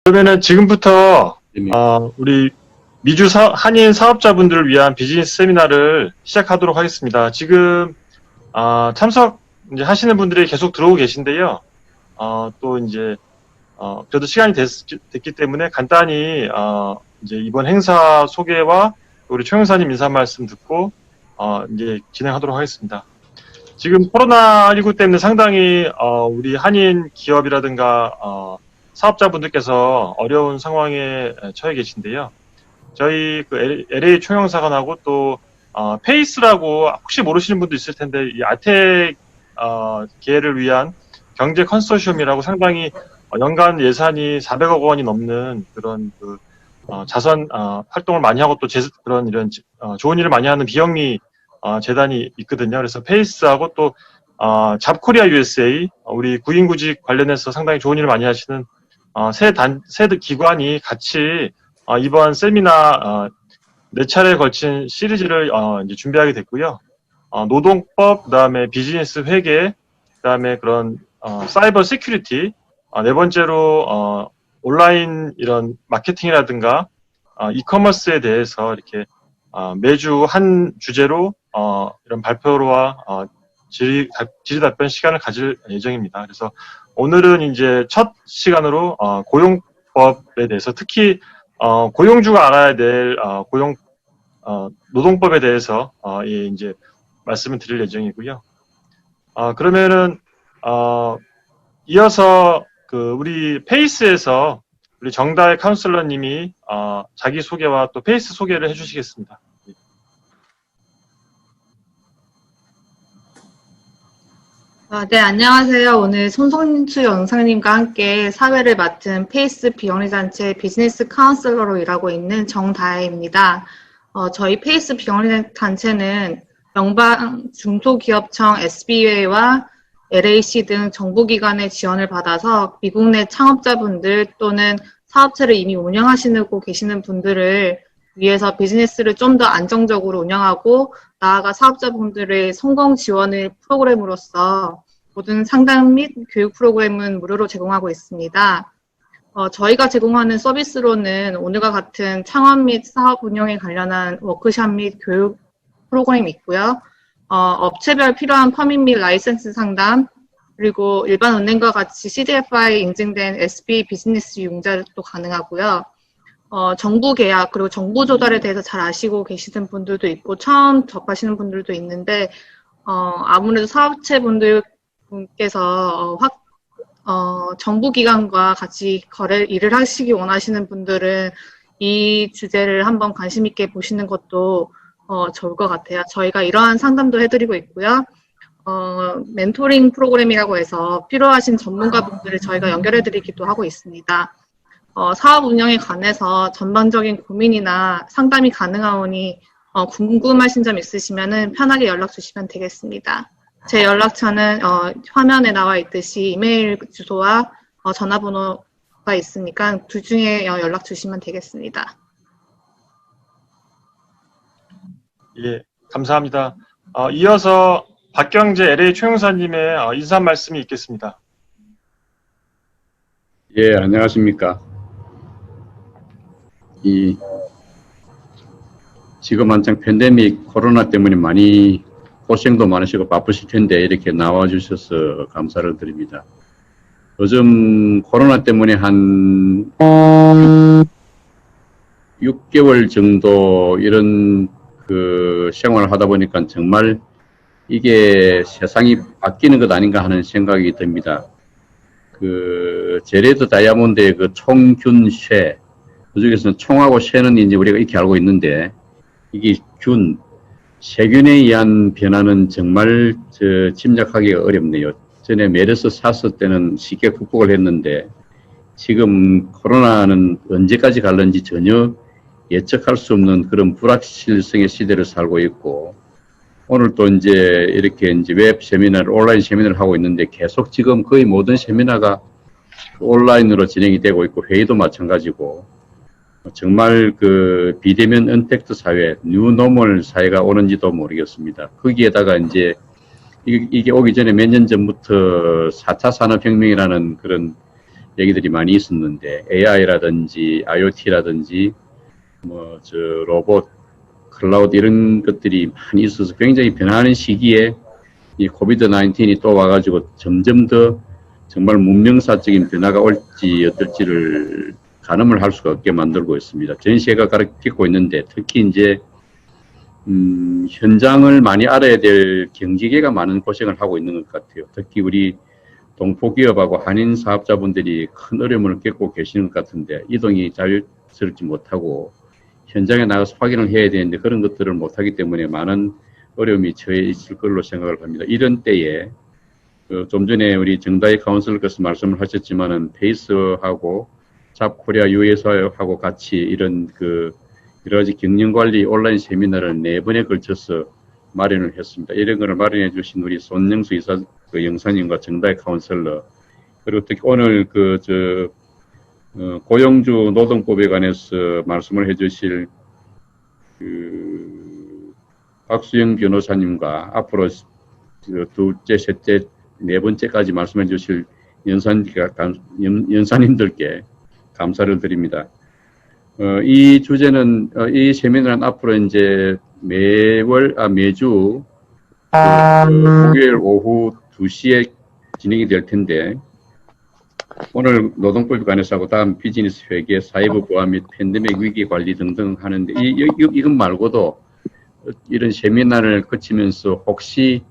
그러면은 지금부터 네. 우리 미주 한인 사업자분들을 위한 비즈니스 세미나를 시작하도록 하겠습니다. 지금 참석 이제 하시는 분들이 계속 들어오고 계신데요. 또 이제 그래도 시간이 됐기 때문에 간단히 이제 이번 행사 소개와 우리 최영사님 인사 말씀 듣고 이제 진행하도록 하겠습니다. 지금 코로나19 때문에 상당히 우리 한인 기업이라든가 사업자분들께서 어려운 상황에 처해 계신데요. 저희 그 LA 총영사관하고 또 페이스라고 혹시 모르시는 분도 있을 텐데 이 아텍 계를 위한 경제 컨소시엄이라고 상당히 연간 예산이 400억 원이 넘는 그런 그 자선 활동을 많이 하고 또 그런 이런 좋은 일을 많이 하는 비영리 재단이 있거든요. 그래서 페이스하고 또 잡코리아 USA 우리 구인구직 관련해서 상당히 좋은 일을 많이 하시는 세 기관이 같이 이번 세미나 4차례에 걸친 시리즈를 이제 준비하게 됐고요. 노동법, 그다음에 비즈니스 회계, 그다음에 그런 사이버 시큐리티, 네 번째로 온라인 이런 마케팅이라든가 이커머스에 대해서 이렇게 매주 한 주제로 이런 발표와 질의답변 시간을 가질 예정입니다. 그래서 오늘은 이제 첫 시간으로 고용법에 대해서 특히 고용주가 알아야 될 노동법에 대해서 이제 말씀을 드릴 예정이고요. 그러면은 이어서 그 우리 페이스에서 우리 정다혜 카운슬러님이 자기 소개와 또 페이스 소개를 해주시겠습니다. 네, 안녕하세요. 오늘 손성수 영상님과 함께 사회를 맡은 페이스 비영리단체 비즈니스 카운슬러로 일하고 있는 정다혜입니다. 저희 페이스 비영리단체는 연방 중소기업청 SBA와 LAC 등 정부기관의 지원을 받아서 미국 내 창업자분들 또는 사업체를 이미 운영하시고 계시는 분들을 위해서 비즈니스를 좀 더 안정적으로 운영하고 나아가 사업자분들의 성공 지원을 프로그램으로서 모든 상담 및 교육 프로그램은 무료로 제공하고 있습니다. 저희가 제공하는 서비스로는 오늘과 같은 창업 및 사업 운영에 관련한 워크숍 및 교육 프로그램이 있고요. 업체별 필요한 퍼밋 및 라이센스 상담, 그리고 일반 은행과 같이 CDFI 인증된 SB 비즈니스 융자도 가능하고요. 정부 계약 그리고 정부 조달에 대해서 잘 아시고 계시는 분들도 있고 처음 접하시는 분들도 있는데 아무래도 사업체 분들께서 정부기관과 같이 일을 하시기 원하시는 분들은 이 주제를 한번 관심 있게 보시는 것도 좋을 것 같아요. 저희가 이러한 상담도 해드리고 있고요. 멘토링 프로그램이라고 해서 필요하신 전문가분들을 저희가 연결해드리기도 하고 있습니다. 사업 운영에 관해서 전반적인 고민이나 상담이 가능하오니 궁금하신 점 있으시면 편하게 연락 주시면 되겠습니다. 제 연락처는 화면에 나와 있듯이 이메일 주소와 전화번호가 있으니까 둘 중에 연락 주시면 되겠습니다. 예, 감사합니다. 이어서 박경재 LA 총영사님의 인사 말씀이 있겠습니다. 예, 안녕하십니까. 지금 한창 팬데믹 코로나 때문에 많이 고생도 많으시고 바쁘실 텐데 이렇게 나와주셔서 감사를 드립니다. 요즘 코로나 때문에 한 6개월 정도 이런 그 생활을 하다 보니까 정말 이게 세상이 바뀌는 것 아닌가 하는 생각이 듭니다. 그 제레드 다이아몬드의 그 총균쇠, 그중에서는 총하고 쇠는 이제 우리가 이렇게 알고 있는데 이게 세균에 의한 변화는 정말 짐작하기가 어렵네요. 전에 메르스 사스 때는 쉽게 극복을 했는데 지금 코로나는 언제까지 갈는지 전혀 예측할 수 없는 그런 불확실성의 시대를 살고 있고 오늘 또 이제 이렇게 이제 웹 세미나를 온라인 세미나를 하고 있는데 계속 지금 거의 모든 세미나가 온라인으로 진행이 되고 있고 회의도 마찬가지고 정말 그 비대면 언택트 사회, 뉴노멀 사회가 오는지도 모르겠습니다. 거기에다가 이제 이게 오기 전에 몇 년 전부터 4차 산업혁명이라는 그런 얘기들이 많이 있었는데 AI라든지 IoT라든지 로봇, 클라우드 이런 것들이 많이 있어서 굉장히 변화하는 시기에 이 코비드 19이 또 와가지고 점점 더 정말 문명사적인 변화가 올지 어떨지를 가늠을 할 수가 없게 만들고 있습니다. 전 세계가 가르치고 있는데 특히 이제 현장을 많이 알아야 될 경지계가 많은 고생을 하고 있는 것 같아요. 특히 우리 동포기업하고 한인 사업자분들이 큰 어려움을 겪고 계시는 것 같은데 이동이 자유스럽지 못하고 현장에 나가서 확인을 해야 되는데 그런 것들을 못하기 때문에 많은 어려움이 처해 있을 걸로 생각을 합니다. 이런 때에 좀 전에 우리 정다희 카운슬러께서 말씀을 하셨지만은 페이스하고 잡코리아 US하고 같이 이런 여러 가지 경영관리 온라인 세미나를 4번에 걸쳐서 마련을 했습니다. 이런 거를 마련해 주신 우리 손영수 이사 영사님과 정다희 카운슬러 그리고 특히 오늘 고용주 노동법에 관해서 말씀을 해주실 박수영 변호사님과 앞으로 둘째, 셋째, 네 번째까지 말씀해 주실 연사님들께 감사를 드립니다. 이 주제는, 이 세미나는 앞으로 이제 매주 목요일 오후 2시에 진행이 될 텐데, 오늘 노동법에 관해서 하고 다음 비즈니스 회계, 사이버 보안 및 팬데믹 위기 관리 등등 하는데, 이것 말고도 이런 세미나를 거치면서 혹시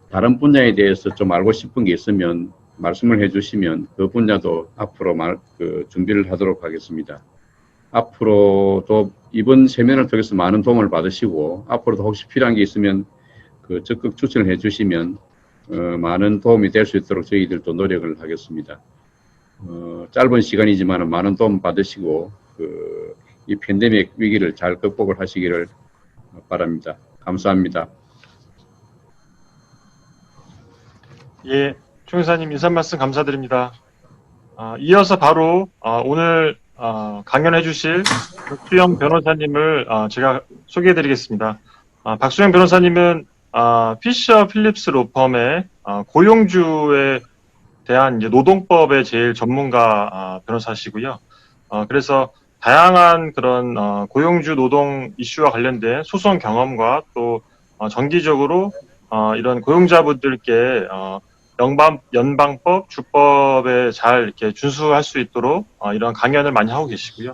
다른 분야에 대해서 좀 알고 싶은 게 있으면 말씀을 해주시면 그 분야도 앞으로 준비를 하도록 하겠습니다. 앞으로도 이번 세미나를 통해서 많은 도움을 받으시고 앞으로도 혹시 필요한 게 있으면 적극 추천을 해주시면 많은 도움이 될 수 있도록 저희들도 노력을 하겠습니다. 짧은 시간이지만 많은 도움 받으시고 이 팬데믹 위기를 잘 극복을 하시기를 바랍니다. 감사합니다. 예, 총회사님 인사 말씀 감사드립니다. 이어서 바로 오늘 강연해 주실 박수영 변호사님을 제가 소개해 드리겠습니다. 박수영 변호사님은 피셔 필립스 로펌의 고용주에 대한 이제 노동법의 제일 전문가 변호사시고요. 그래서 다양한 그런 고용주 노동 이슈와 관련된 소송 경험과 또 정기적으로 이런 고용자분들께 연방법, 주법에 잘 이렇게 준수할 수 있도록 이런 강연을 많이 하고 계시고요.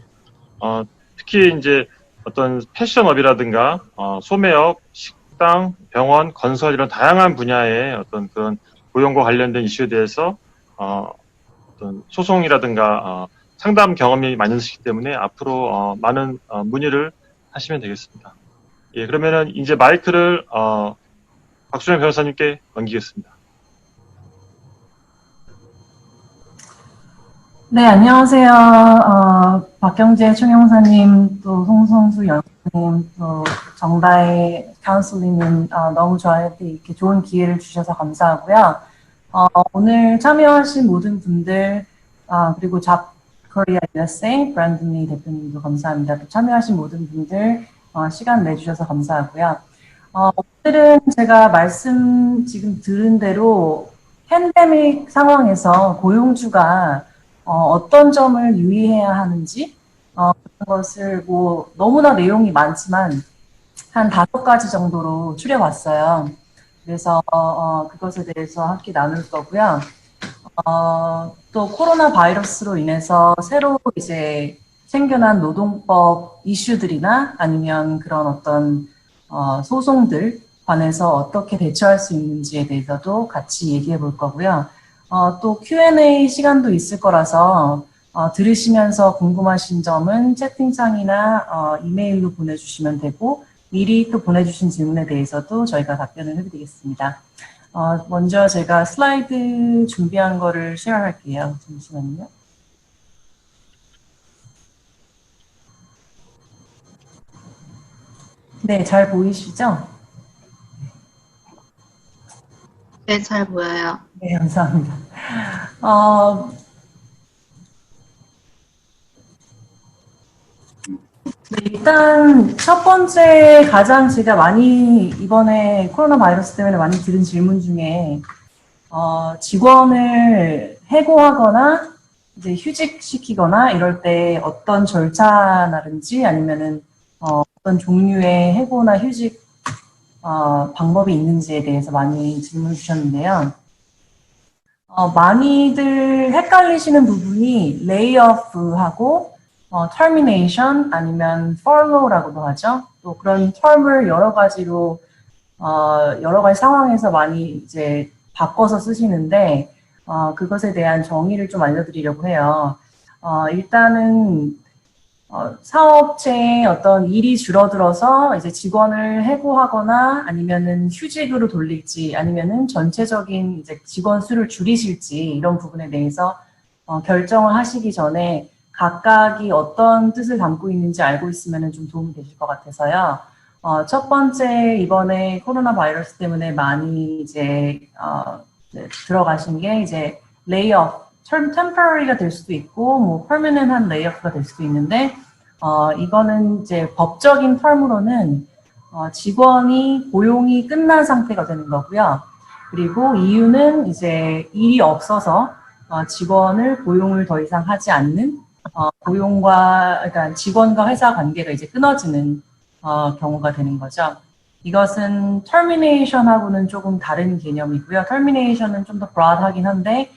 특히 이제 어떤 패션업이라든가 소매업, 식당, 병원, 건설 이런 다양한 분야의 어떤 그런 고용과 관련된 이슈에 대해서 어떤 소송이라든가 상담 경험이 많으시기 때문에 앞으로 많은 문의를 하시면 되겠습니다. 예, 그러면은 이제 마이크를 박수영 변호사님께 넘기겠습니다. 네, 안녕하세요. 박경재 총영사님, 또 송성수 연사님, 또 정다혜 카운슬링님, 너무 저한테 이렇게 좋은 기회를 주셔서 감사하고요. 오늘 참여하신 모든 분들, 그리고 잡코리아 USA 브랜드니 대표님도 감사합니다. 또 참여하신 모든 분들, 시간 내주셔서 감사하고요. 오늘은 제가 말씀 지금 들은 대로 팬데믹 상황에서 고용주가 어떤 점을 유의해야 하는지 그런 것을 너무나 내용이 많지만 한 5가지 정도로 추려봤어요. 그래서 그것에 대해서 함께 나눌 거고요. 또 코로나 바이러스로 인해서 새로 이제 생겨난 노동법 이슈들이나 아니면 그런 어떤 소송들 관해서 어떻게 대처할 수 있는지에 대해서도 같이 얘기해 볼 거고요. 또 Q&A 시간도 있을 거라서 들으시면서 궁금하신 점은 채팅창이나 이메일로 보내주시면 되고 미리 또 보내주신 질문에 대해서도 저희가 답변을 해드리겠습니다. 먼저 제가 슬라이드 준비한 거를 쉐어할게요. 잠시만요. 네, 잘 보이시죠? 네, 잘 보여요. 네, 감사합니다. 네, 일단 첫 번째 가장 제가 많이 이번에 코로나 바이러스 때문에 많이 들은 질문 중에 직원을 해고하거나 이제 휴직시키거나 이럴 때 어떤 절차라든지 아니면은 어떤 종류의 해고나 휴직 방법이 있는지에 대해서 많이 질문 주셨는데요. 많이들 헷갈리시는 부분이 레이오프하고 termination 아니면 furlough라고도 하죠. 또 그런 term을 여러 가지로 여러 가지 상황에서 많이 이제 바꿔서 쓰시는데 그것에 대한 정의를 좀 알려드리려고 해요. 일단은 사업체의 어떤 일이 줄어들어서 이제 직원을 해고하거나 아니면은 휴직으로 돌릴지 아니면은 전체적인 이제 직원 수를 줄이실지 이런 부분에 대해서 결정을 하시기 전에 각각이 어떤 뜻을 담고 있는지 알고 있으면 좀 도움이 되실 것 같아서요. 첫 번째 이번에 코로나 바이러스 때문에 많이 이제 들어가신 게 이제 레이오프, temporary가 될 수도 있고 뭐 permanent한 레이오프가 될 수도 있는데 이거는 이제 법적인 term으로는 직원이 고용이 끝난 상태가 되는 거고요. 그리고 이유는 이제 일이 없어서 직원을 고용을 더 이상 하지 않는 그러니까 직원과 회사 관계가 이제 끊어지는 경우가 되는 거죠. 이것은 termination하고는 조금 다른 개념이고요. termination은 좀 더 broad하긴 한데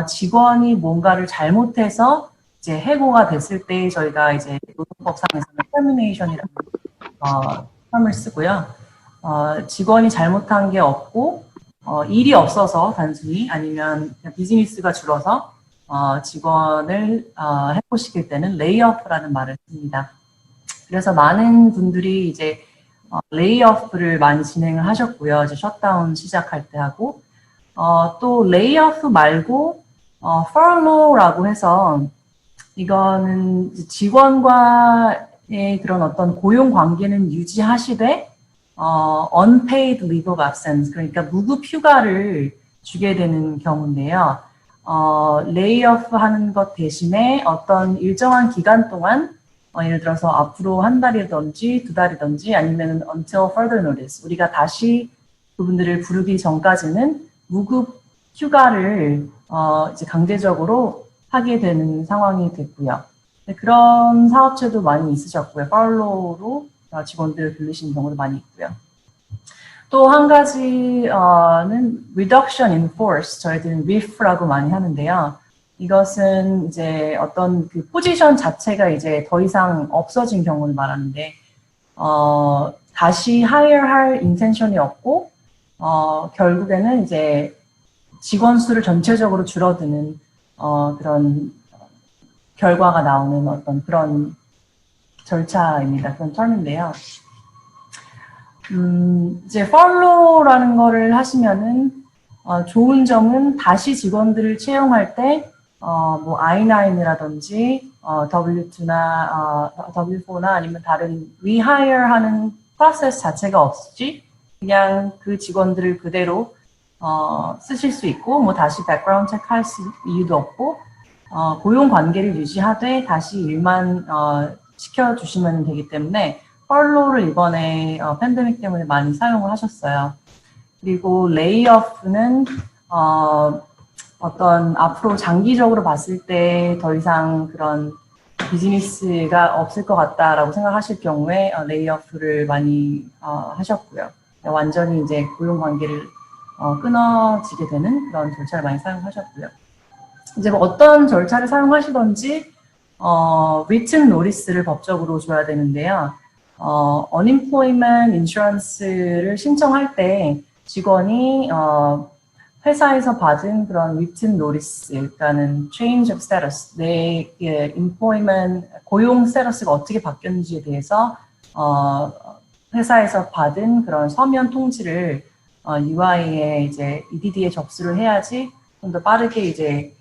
직원이 뭔가를 잘못해서 이제 해고가 됐을 때 저희가 이제 노동법상에서는 termination이라는 term을 쓰고요. 직원이 잘못한 게 없고 일이 없어서 단순히 아니면 비즈니스가 줄어서 직원을 해고시킬 때는 레이오프라는 말을 씁니다. 그래서 많은 분들이 이제 레이오프를 많이 진행을 하셨고요. 이제 셧다운 시작할 때 하고 또 레이오프 말고 furlough라고 해서 이거는 직원과의 그런 어떤 고용 관계는 유지하시되 unpaid leave of absence 그러니까 무급 휴가를 주게 되는 경우인데요. 레이오프 하는 것 대신에 어떤 일정한 기간 동안 예를 들어서 앞으로 한 달이든지 두 달이든지 아니면 until further notice 우리가 다시 그분들을 부르기 전까지는 무급 휴가를 이제 강제적으로 하게 되는 상황이 됐고요. 그런 사업체도 많이 있으셨고요. furlough로 직원들을 불리시는 경우도 많이 있고요. 또 한 가지는 reduction in force, 저희들은 RIF라고 많이 하는데요. 이것은 이제 어떤 그 포지션 자체가 이제 더 이상 없어진 경우를 말하는데, 다시 hire할 인텐션이 없고, 결국에는 이제 직원 수를 전체적으로 줄어드는 그런 결과가 나오는 어떤 그런 절차입니다. 그런 term인데요. 이제 follow라는 거를 하시면은 좋은 점은 다시 직원들을 채용할 때 뭐 I9이라든지 W2나 W4나 아니면 다른 rehire하는 프로세스 자체가 없이 그냥 그 직원들을 그대로 쓰실 수 있고 뭐 다시 백그라운드 체크 할 이유도 없고 고용 관계를 유지하되 다시 일만 시켜주시면 되기 때문에 furlough를 이번에 팬데믹 때문에 많이 사용을 하셨어요. 그리고 레이오프는 어떤 앞으로 장기적으로 봤을 때 더 이상 그런 비즈니스가 없을 것 같다라고 생각하실 경우에 레이오프를 많이 하셨고요. 완전히 이제 고용 관계를 끊어지게 되는 그런 절차를 많이 사용하셨고요. 이제 뭐 어떤 절차를 사용하시던지 written notice를 법적으로 줘야 되는데요. unemployment insurance를 신청할 때 직원이 회사에서 받은 그런 written notice, 그러니까는 change of status, 내 employment 고용 스테이터스가 어떻게 바뀌었는지에 대해서 회사에서 받은 그런 서면 통지를 UI에 이제 EDD에 접수를 해야지 좀 더 빠르게 이제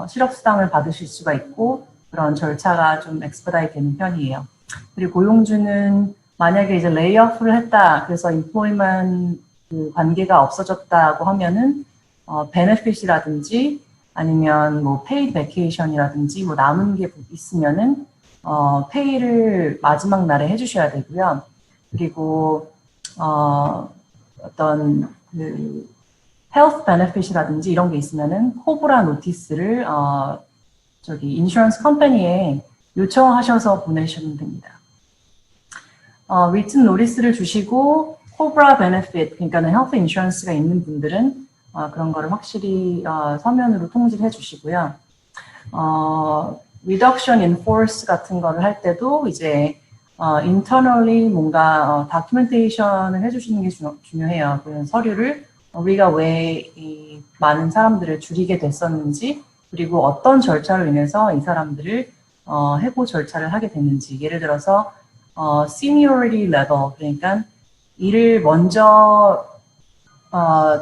실업수당을 받으실 수가 있고 그런 절차가 좀 expedite 되는 편이에요. 그리고 고용주는 만약에 이제 레이오프를 했다, 그래서 employment 그 관계가 없어졌다고 하면은 benefit이라든지 아니면 뭐 paid vacation이라든지 뭐 남은 게 있으면은 페이를 마지막 날에 해주셔야 되고요. 그리고 어떤 그 health benefit이라든지 이런 게 있으면은 코브라 노티스를 저기 인슈런스 컴퍼니에 요청하셔서 보내시면 됩니다. 리튼 노리스를 주시고 코브라 베네핏, 그러니까 헬스 인슈런스가 있는 분들은 그런 거를 확실히 서면으로 통지를 해주시고요. reduction in force 같은 거를 할 때도 이제 internally 뭔가 documentation을 해주시는 게 중요해요. 그 서류를 우리가 왜 이 많은 사람들을 줄이게 됐었는지, 그리고 어떤 절차로 인해서 이 사람들을 해고 절차를 하게 됐는지. 예를 들어서 seniority level, 그러니까 일을 먼저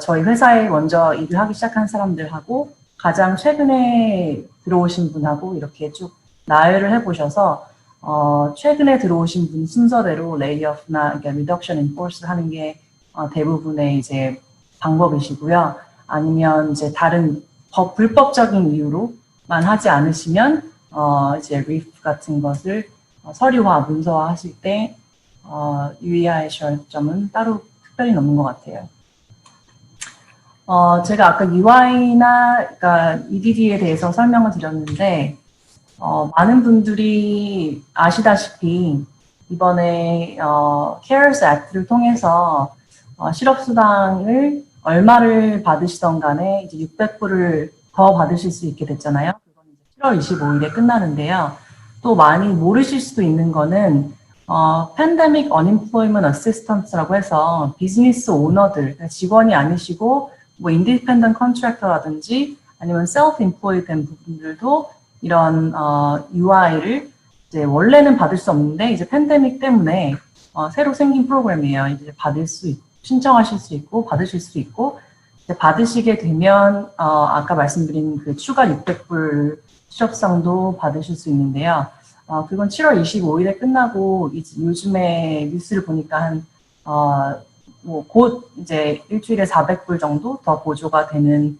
저희 회사에 먼저 일을 하기 시작한 사람들하고 가장 최근에 들어오신 분하고 이렇게 쭉 나열을 해보셔서 최근에 들어오신 분 순서대로 레이오프나 그러니까 리덕션 인 포스를 하는 게 대부분의 이제 방법이시고요. 아니면 이제 다른 불법적인 이유로만 하지 않으시면 이제 리프 같은 것을 서류화, 문서화 하실 때 유의하셔야 할 점은 따로 특별히 없는 것 같아요. 제가 아까 UI나 그러니까 EDD에 대해서 설명을 드렸는데 많은 분들이 아시다시피 이번에 CARES Act를 통해서 실업수당을 얼마를 받으시던 간에 이제 600불을 더 받으실 수 있게 됐잖아요. 그건 이제 7월 25일에 끝나는데요. 또 많이 모르실 수도 있는 거는 Pandemic Unemployment Assistance라고 해서 비즈니스 오너들, 그러니까 직원이 아니시고 뭐 인디펜던트 컨트랙터라든지 아니면 셀프-임플로이드 된 분들도 이런 UI를 이제 원래는 받을 수 없는데 이제 팬데믹 때문에 새로 생긴 프로그램이에요. 이제 신청하실 수 있고 받으실 수 있고 이제 받으시게 되면 아까 말씀드린 그 추가 600불 취업상도 받으실 수 있는데요. 그건 7월 25일에 끝나고 요즘에 뉴스를 보니까 뭐 곧 이제 일주일에 400불 정도 더 보조가 되는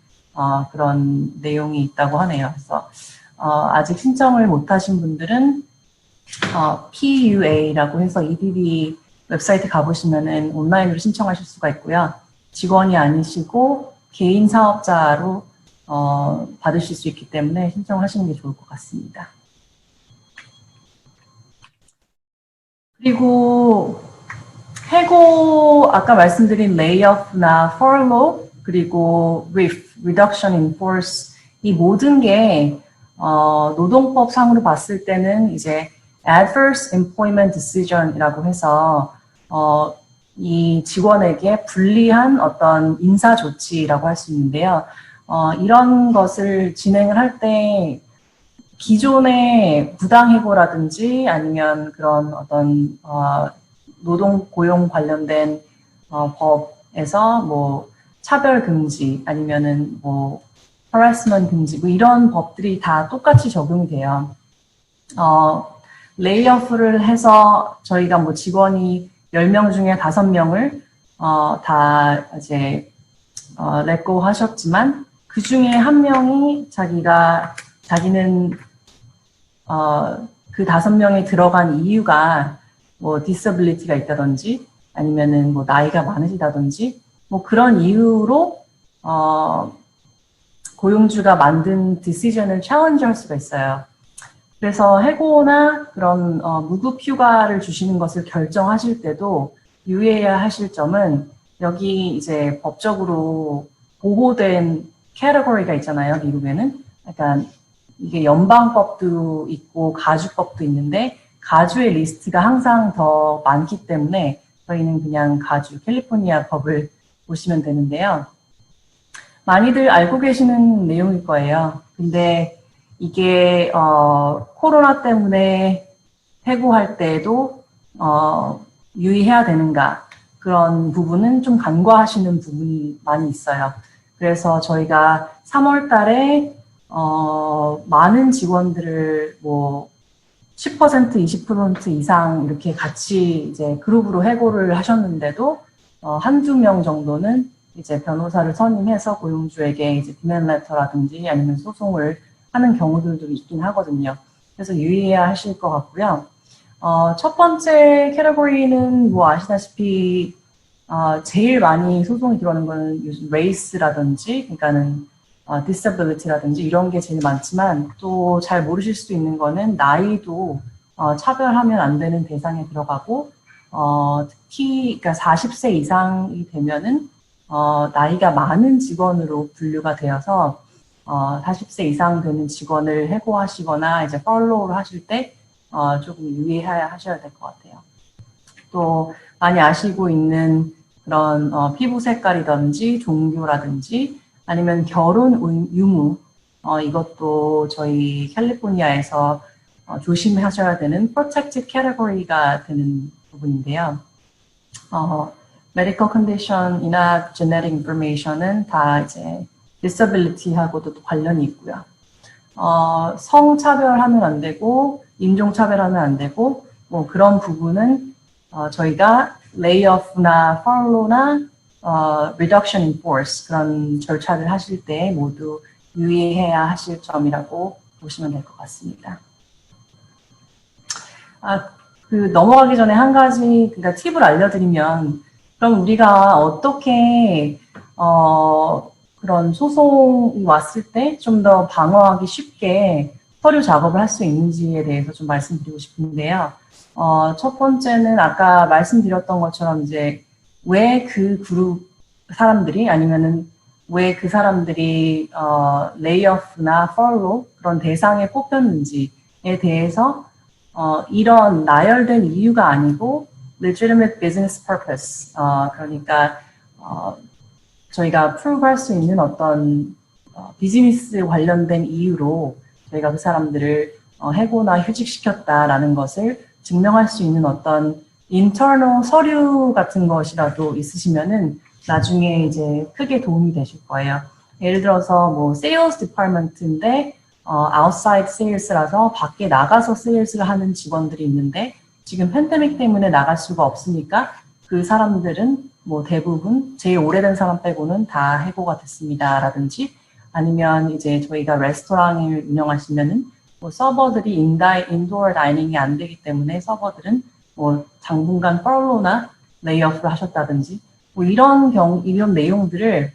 그런 내용이 있다고 하네요. 그래서 아직 신청을 못 하신 분들은 PUA라고 해서 EDD 웹사이트 가보시면은 온라인으로 신청하실 수가 있고요. 직원이 아니시고 개인 사업자로 받으실 수 있기 때문에 신청하시는 게 좋을 것 같습니다. 그리고 해고, 아까 말씀드린 레이오프나 furlough, 그리고 RIF, reduction in force, 이 모든 게 노동법 상으로 봤을 때는 이제 adverse employment decision이라고 해서 이 직원에게 불리한 어떤 인사 조치라고 할 수 있는데요. 이런 것을 진행을 할 때 기존의 부당해고라든지 아니면 그런 어떤 노동 고용 관련된 법에서 뭐 차별 금지 아니면은 뭐 harassment 금지 뭐 이런 법들이 다 똑같이 적용이 돼요. 레이오프를 해서 저희가 뭐 직원이 10명 중에 5명을 다 이제 let go 하셨지만 그 중에 한 명이 자기는 그 5명에 들어간 이유가 뭐 disability가 있다든지 아니면은 뭐 나이가 많으시다든지 뭐 그런 이유로 고용주가 만든 decision을 challenge할 수가 있어요. 그래서 해고나 그런 무급 휴가를 주시는 것을 결정하실 때도 유의해야 하실 점은 여기 이제 법적으로 보호된 캐터고리가 있잖아요, 미국에는. 약간 이게 연방법도 있고 가주법도 있는데 가주의 리스트가 항상 더 많기 때문에 저희는 그냥 가주, 캘리포니아 법을 보시면 되는데요. 많이들 알고 계시는 내용일 거예요. 근데 이게 코로나 때문에 해고할 때에도 유의해야 되는가 그런 부분은 좀 간과하시는 부분이 많이 있어요. 그래서 저희가 3월 달에 많은 직원들을 뭐 10%, 20% 이상 이렇게 같이 이제 그룹으로 해고를 하셨는데도 한두 명 정도는 이제 변호사를 선임해서 고용주에게 이제 디맨 레터라든지 아니면 소송을 하는 경우들도 있긴 하거든요. 그래서 유의해야 하실 것 같고요. 첫 번째 캐터고리는 뭐 아시다시피 제일 많이 소송이 들어오는 거는 요즘 레이스라든지 그러니까는 disability라든지 이런 게 제일 많지만 또 잘 모르실 수도 있는 거는 나이도 차별하면 안 되는 대상에 들어가고 특히 그러니까 40세 이상이 되면은 나이가 많은 직원으로 분류가 되어서 40세 이상 되는 직원을 해고하시거나 이제 팔로우를 하실 때 조금 유의해야 하셔야 될 것 같아요. 또 많이 아시고 있는 그런 피부 색깔이든지 종교라든지 아니면 결혼 유무 이것도 저희 캘리포니아에서 조심하셔야 되는 protected category가 되는 부분인데요. medical condition이나 genetic information은 다 이제 disability하고도 또 관련이 있고요. 성차별하면 안 되고 인종차별하면 안 되고 뭐 그런 부분은 저희가 layoff나 furlough나 reduction in force 그런 절차를 하실 때 모두 유의해야 하실 점이라고 보시면 될 것 같습니다. 넘어가기 전에 한 가지 그러니까 팁을 알려드리면 그럼 우리가 어떻게 그런 소송이 왔을 때 좀 더 방어하기 쉽게 서류 작업을 할 수 있는지에 대해서 좀 말씀드리고 싶은데요. 첫 번째는 아까 말씀드렸던 것처럼 이제 왜 그 그룹 사람들이 아니면은 왜 그 사람들이 레이오프나 펄로 그런 대상에 뽑혔는지에 대해서 이런 나열된 이유가 아니고 legitimate business purpose 그러니까 저희가 프루브할 수 있는 어떤 비즈니스 관련된 이유로 저희가 그 사람들을 해고나 휴직시켰다라는 것을 증명할 수 있는 어떤 인터널 서류 같은 것이라도 있으시면은 나중에 이제 크게 도움이 되실 거예요. 예를 들어서 뭐 sales department인데 outside sales라서 밖에 나가서 sales를 하는 직원들이 있는데 지금 팬데믹 때문에 나갈 수가 없으니까 그 사람들은 뭐 대부분 제일 오래된 사람 빼고는 다 해고가 됐습니다. 라든지 아니면 이제 저희가 레스토랑을 운영하시면은 뭐 서버들이 인도어 다이닝이 안 되기 때문에 서버들은 뭐 당분간 펄로나 레이오프를 하셨다든지 뭐 이런 내용들을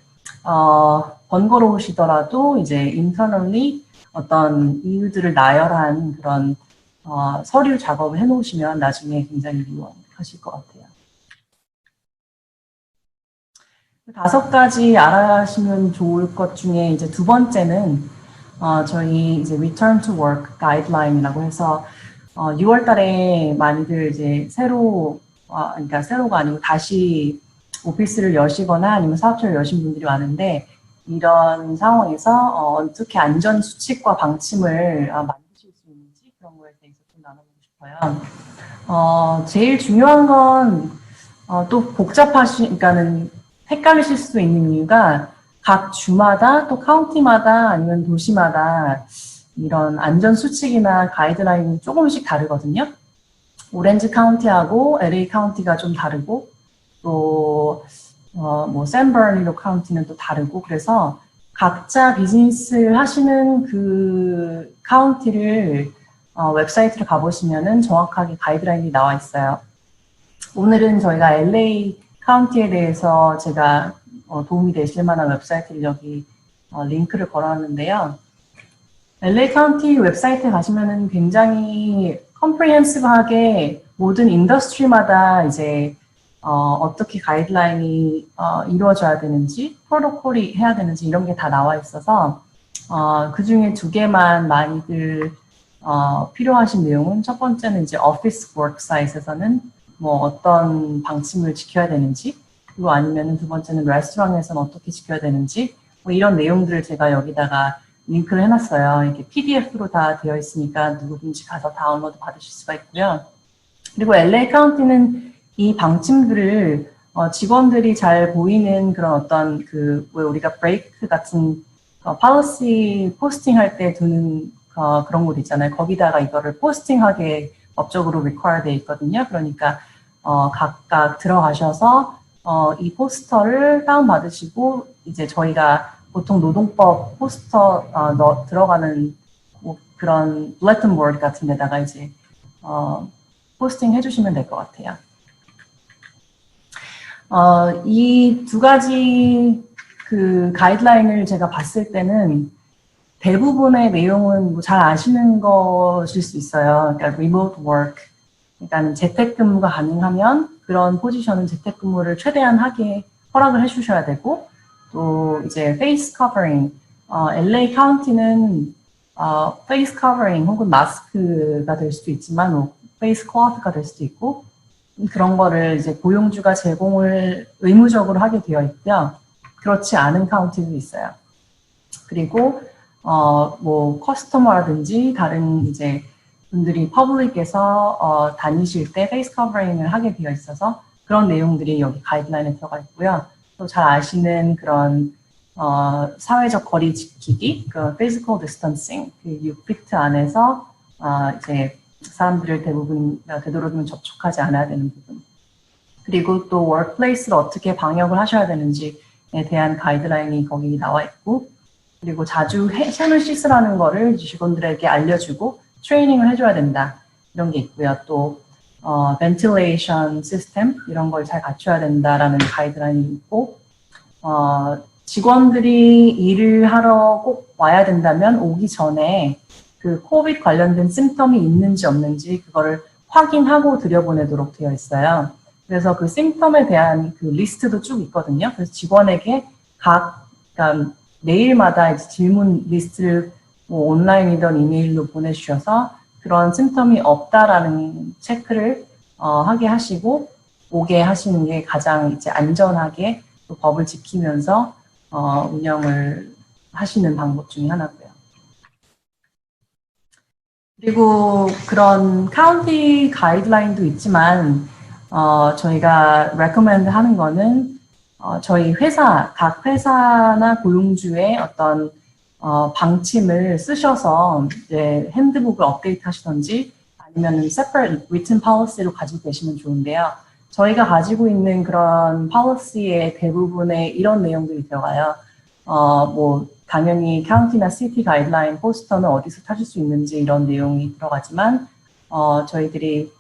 번거로우시더라도 이제 internally 어떤 이유들을 나열한 그런 서류 작업을 해놓으시면 나중에 굉장히 유용하실 것 같아요. 5가지 알아시면 좋을 것 중에 이제 두 번째는 저희 이제 Return to Work Guideline이라고 해서 6월 달에 많이들 이제 그러니까 새로가 아니고 다시 오피스를 여시거나 아니면 사업체를 여신 분들이 많은데 이런 상황에서 어떻게 안전 수칙과 방침을 만드실 수 있는지 그런 거에 대해서 좀 나눠보고 싶어요. 제일 중요한 건 또 그러니까는 헷갈리실 수도 있는 이유가 각 주마다 또 카운티마다 아니면 도시마다 이런 안전 수칙이나 가이드라인이 조금씩 다르거든요. 오렌지 카운티하고 LA 카운티가 좀 다르고 또 뭐 샌버니로 카운티는 또 다르고 그래서 각자 비즈니스를 하시는 그 카운티를 웹사이트를 가보시면은 정확하게 가이드라인이 나와 있어요. 오늘은 저희가 LA 카운티에 대해서 제가 도움이 되실 만한 웹사이트를 여기 링크를 걸어놨는데요. LA 카운티 웹사이트에 가시면은 굉장히 컴프리헨시브하게 모든 인더스트리마다 이제 어떻게 가이드라인이 이루어져야 되는지, 프로토콜이 해야 되는지 이런 게 다 나와 있어서 그 중에 2개만 많이들 필요하신 내용은 첫 번째는 이제 오피스 워크 사이트에서는 뭐 어떤 방침을 지켜야 되는지 그리고 아니면은 두 번째는 레스토랑에서는 어떻게 지켜야 되는지 뭐 이런 내용들을 제가 여기다가 링크를 해놨어요. 이렇게 PDF로 다 되어 있으니까 누구든지 가서 다운로드 받으실 수가 있고요. 그리고 LA 카운티는 이 방침들을 직원들이 잘 보이는 그런 어떤 왜 우리가 브레이크 같은 policy 포스팅 할 때 두는 그런 곳 있잖아요. 거기다가 이거를 포스팅하게 법적으로 require 되어 있거든요. 그러니까 각각 들어가셔서 이 포스터를 다운받으시고 이제 저희가 보통 노동법 포스터 들어가는 뭐 그런 bulletin board 같은 데다가 이제 포스팅 해주시면 될 것 같아요. 이 2가지 그 가이드라인을 제가 봤을 때는 대부분의 내용은 뭐 잘 아시는 것일 수 있어요. 그러니까 remote work, 그러니까 재택근무가 가능하면 그런 포지션은 재택근무를 최대한 하게 허락을 해주셔야 되고, 또 이제 face covering, LA 카운티는 face covering 혹은 마스크가 될 수도 있지만 뭐 face cloth가 될 수도 있고, 그런 거를 이제 고용주가 제공을 의무적으로 하게 되어 있고요. 그렇지 않은 카운티도 있어요. 그리고 뭐 커스터머라든지 다른 이제 분들이 퍼블릭에서 다니실 때 페이스 커버링을 하게 되어 있어서 그런 내용들이 여기 가이드라인에 들어가 있고요. 또 잘 아시는 그런 사회적 거리 지키기, 그 physical distancing, 그 6피트 안에서 이제 사람들을 되도록이면 접촉하지 않아야 되는 부분. 그리고 또 workplace를 어떻게 방역을 하셔야 되는지에 대한 가이드라인이 거기 나와 있고, 그리고 자주 손을 씻으라는 거를 직원들에게 알려주고 트레이닝을 해줘야 된다. 이런 게 있고요. 또 ventilation 시스템 이런 걸 잘 갖춰야 된다라는 가이드라인이 있고, 직원들이 일을 하러 꼭 와야 된다면 오기 전에 그 코비드 관련된 심텀이 있는지 없는지 그거를 확인하고 들여보내도록 되어 있어요. 그래서 그 심텀에 대한 그 리스트도 쭉 있거든요. 그래서 직원에게 그러니까 매일마다 이제 질문 리스트를 뭐 온라인이든 이메일로 보내주셔서 그런 심텀이 없다라는 체크를 하게 하시고 오게 하시는 게 가장 이제 안전하게 또 법을 지키면서 운영을 하시는 방법 중에 하나고요. 그리고 그런 카운티 가이드라인도 있지만 저희가 recommend 하는 거는 저희 회사, 각 회사나 고용주의 어떤 방침을 쓰셔서 이제 핸드북을 업데이트 하시던지 아니면 separate written policy로 가지고 계시면 좋은데요. 저희가 가지고 있는 그런 policy의 대부분에 이런 내용들이 들어가요. 뭐 당연히 카운티나 시티 가이드라인 포스터는 어디서 찾을 수 있는지 이런 내용이 들어가지만 저희들이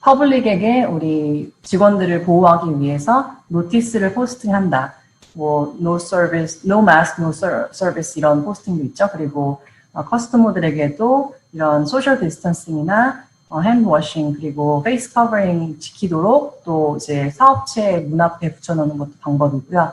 퍼블릭에게 우리 직원들을 보호하기 위해서 노티스를 포스팅한다. 뭐 no service, no mask, no service 이런 포스팅도 있죠. 그리고 커스터머들에게도 이런 소셜 디스턴싱이나 핸드워싱 그리고 페이스 커버링 지키도록 또 이제 사업체 문 앞에 붙여놓는 것도 방법이고요.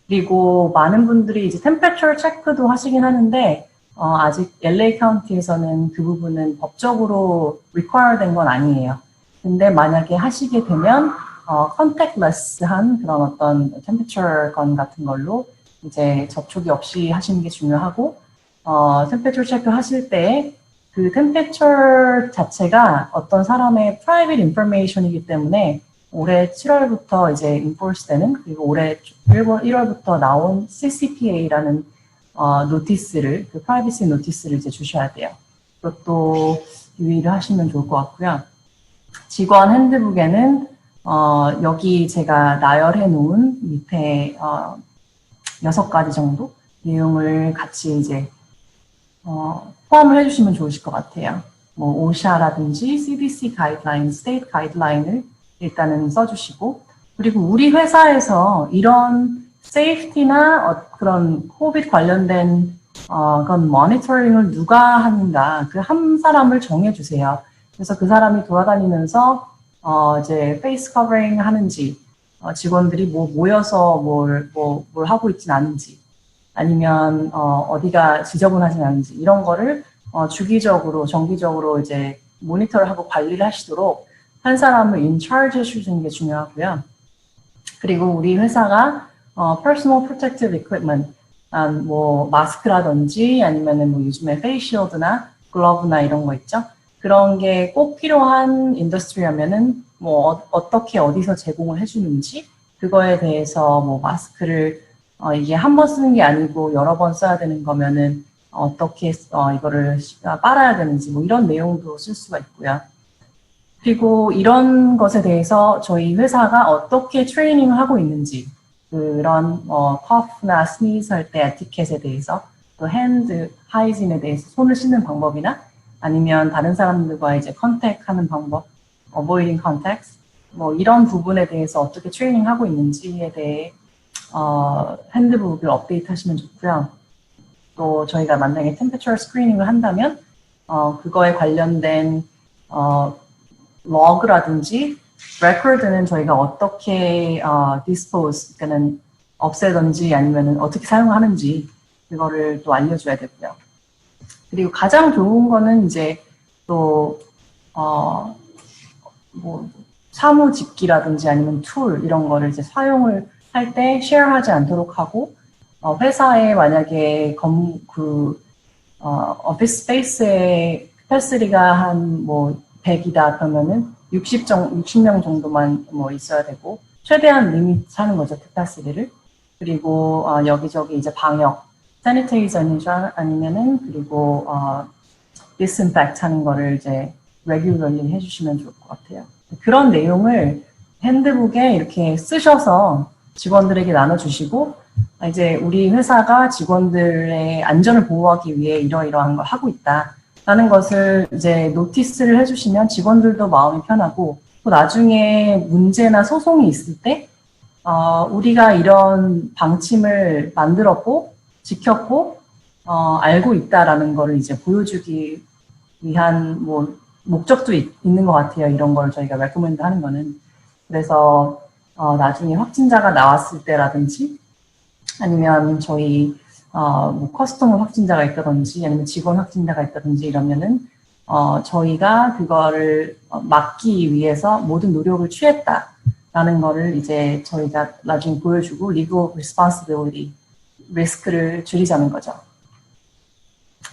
그리고 많은 분들이 이제 템퍼처 체크도 하시긴 하는데 아직 LA 카운티에서는 그 부분은 법적으로 require 된 건 아니에요. 근데 만약에 하시게 되면 contactless한 그런 어떤 템퍼처 건 같은 걸로 이제 접촉이 없이 하시는 게 중요하고 템퍼처 체크 하실 때 그 템퍼처 자체가 어떤 사람의 private information이기 때문에 올해 7월부터 이제 enforce 되는 그리고 올해 1월부터 나온 CCPA라는 노티스를 그 privacy 노티스를 이제 주셔야 돼요. 그것도 유의를 하시면 좋을 것 같고요. 직원 핸드북에는 여기 제가 나열해 놓은 밑에 6가지 정도 내용을 같이 이제 포함을 해주시면 좋으실 것 같아요. 뭐 OSHA라든지 CDC 가이드라인, 스테이트 가이드라인을 일단은 써주시고 그리고 우리 회사에서 이런 세이프티나 그런 코비드 관련된 그런 모니터링을 누가 하는가 그 한 사람을 정해주세요. 그래서 그 사람이 돌아다니면서 이제 페이스 커버링 하는지 직원들이 뭐 모여서 뭘 하고 있진 않은지 아니면 어디가 지저분하진 않은지 이런 거를 주기적으로 정기적으로 이제 모니터를 하고 관리를 하시도록 한 사람을 인차르지 해주시는 게 중요하고요. 그리고 우리 회사가 personal protective equipment 뭐 마스크라든지 아니면은 뭐 요즘에 페이시얼드나 글러브나 이런 거 있죠. 그런 게 꼭 필요한 인더스트리라면은 뭐 어떻게 어디서 제공을 해주는지 그거에 대해서 뭐 마스크를 이게 한 번 쓰는 게 아니고 여러 번 써야 되는 거면은 어떻게 이거를 빨아야 되는지 뭐 이런 내용도 쓸 수가 있고요. 그리고 이런 것에 대해서 저희 회사가 어떻게 트레이닝을 하고 있는지 그런 커프나 스니즈 할 때 에티켓에 대해서 또 핸드 하이진에 대해서 손을 씻는 방법이나 아니면 다른 사람들과 이제 컨택하는 방법, avoiding contacts, 뭐 이런 부분에 대해서 어떻게 트레이닝 하고 있는지에 대해 핸드북을 업데이트 하시면 좋고요. 또 저희가 만약에 템퍼처 스크리닝을 한다면 그거에 관련된 러그라든지 레코드는 저희가 어떻게 디스포즈, 그러니까는 없애든지 아니면 어떻게 사용하는지 그거를 또 알려줘야 되고요. 그리고 가장 좋은 거는 이제 또 뭐 사무집기라든지 아니면 툴 이런 거를 이제 사용을 할 때 쉐어하지 않도록 하고 회사에 만약에 오피스 스페이스의 캐퍼시티가 한 뭐 100이다 그러면은 60명 정도만 뭐 있어야 되고 최대한 리밋 하는 거죠, 캐퍼시티를. 그리고 여기저기 이제 방역, sanitization 아니면은 그리고 disinfect 하는 거를 이제 regularly 해주시면 좋을 것 같아요. 그런 내용을 핸드북에 이렇게 쓰셔서 직원들에게 나눠주시고 이제 우리 회사가 직원들의 안전을 보호하기 위해 이러이러한 걸 하고 있다라는 것을 이제 노티스를 해주시면 직원들도 마음이 편하고 또 나중에 문제나 소송이 있을 때 우리가 이런 방침을 만들었고 지켰고 알고 있다라는 거를 이제 보여주기 위한 뭐 목적도 있는 것 같아요. 이런 걸 저희가 레코멘드 하는 거는. 그래서 나중에 확진자가 나왔을 때라든지 아니면 저희 뭐 커스터머 확진자가 있다든지 아니면 직원 확진자가 있다든지 이러면은 저희가 그거를 막기 위해서 모든 노력을 취했다라는 거를 이제 저희가 나중에 보여주고 legal responsibility 리스크를 줄이자는 거죠.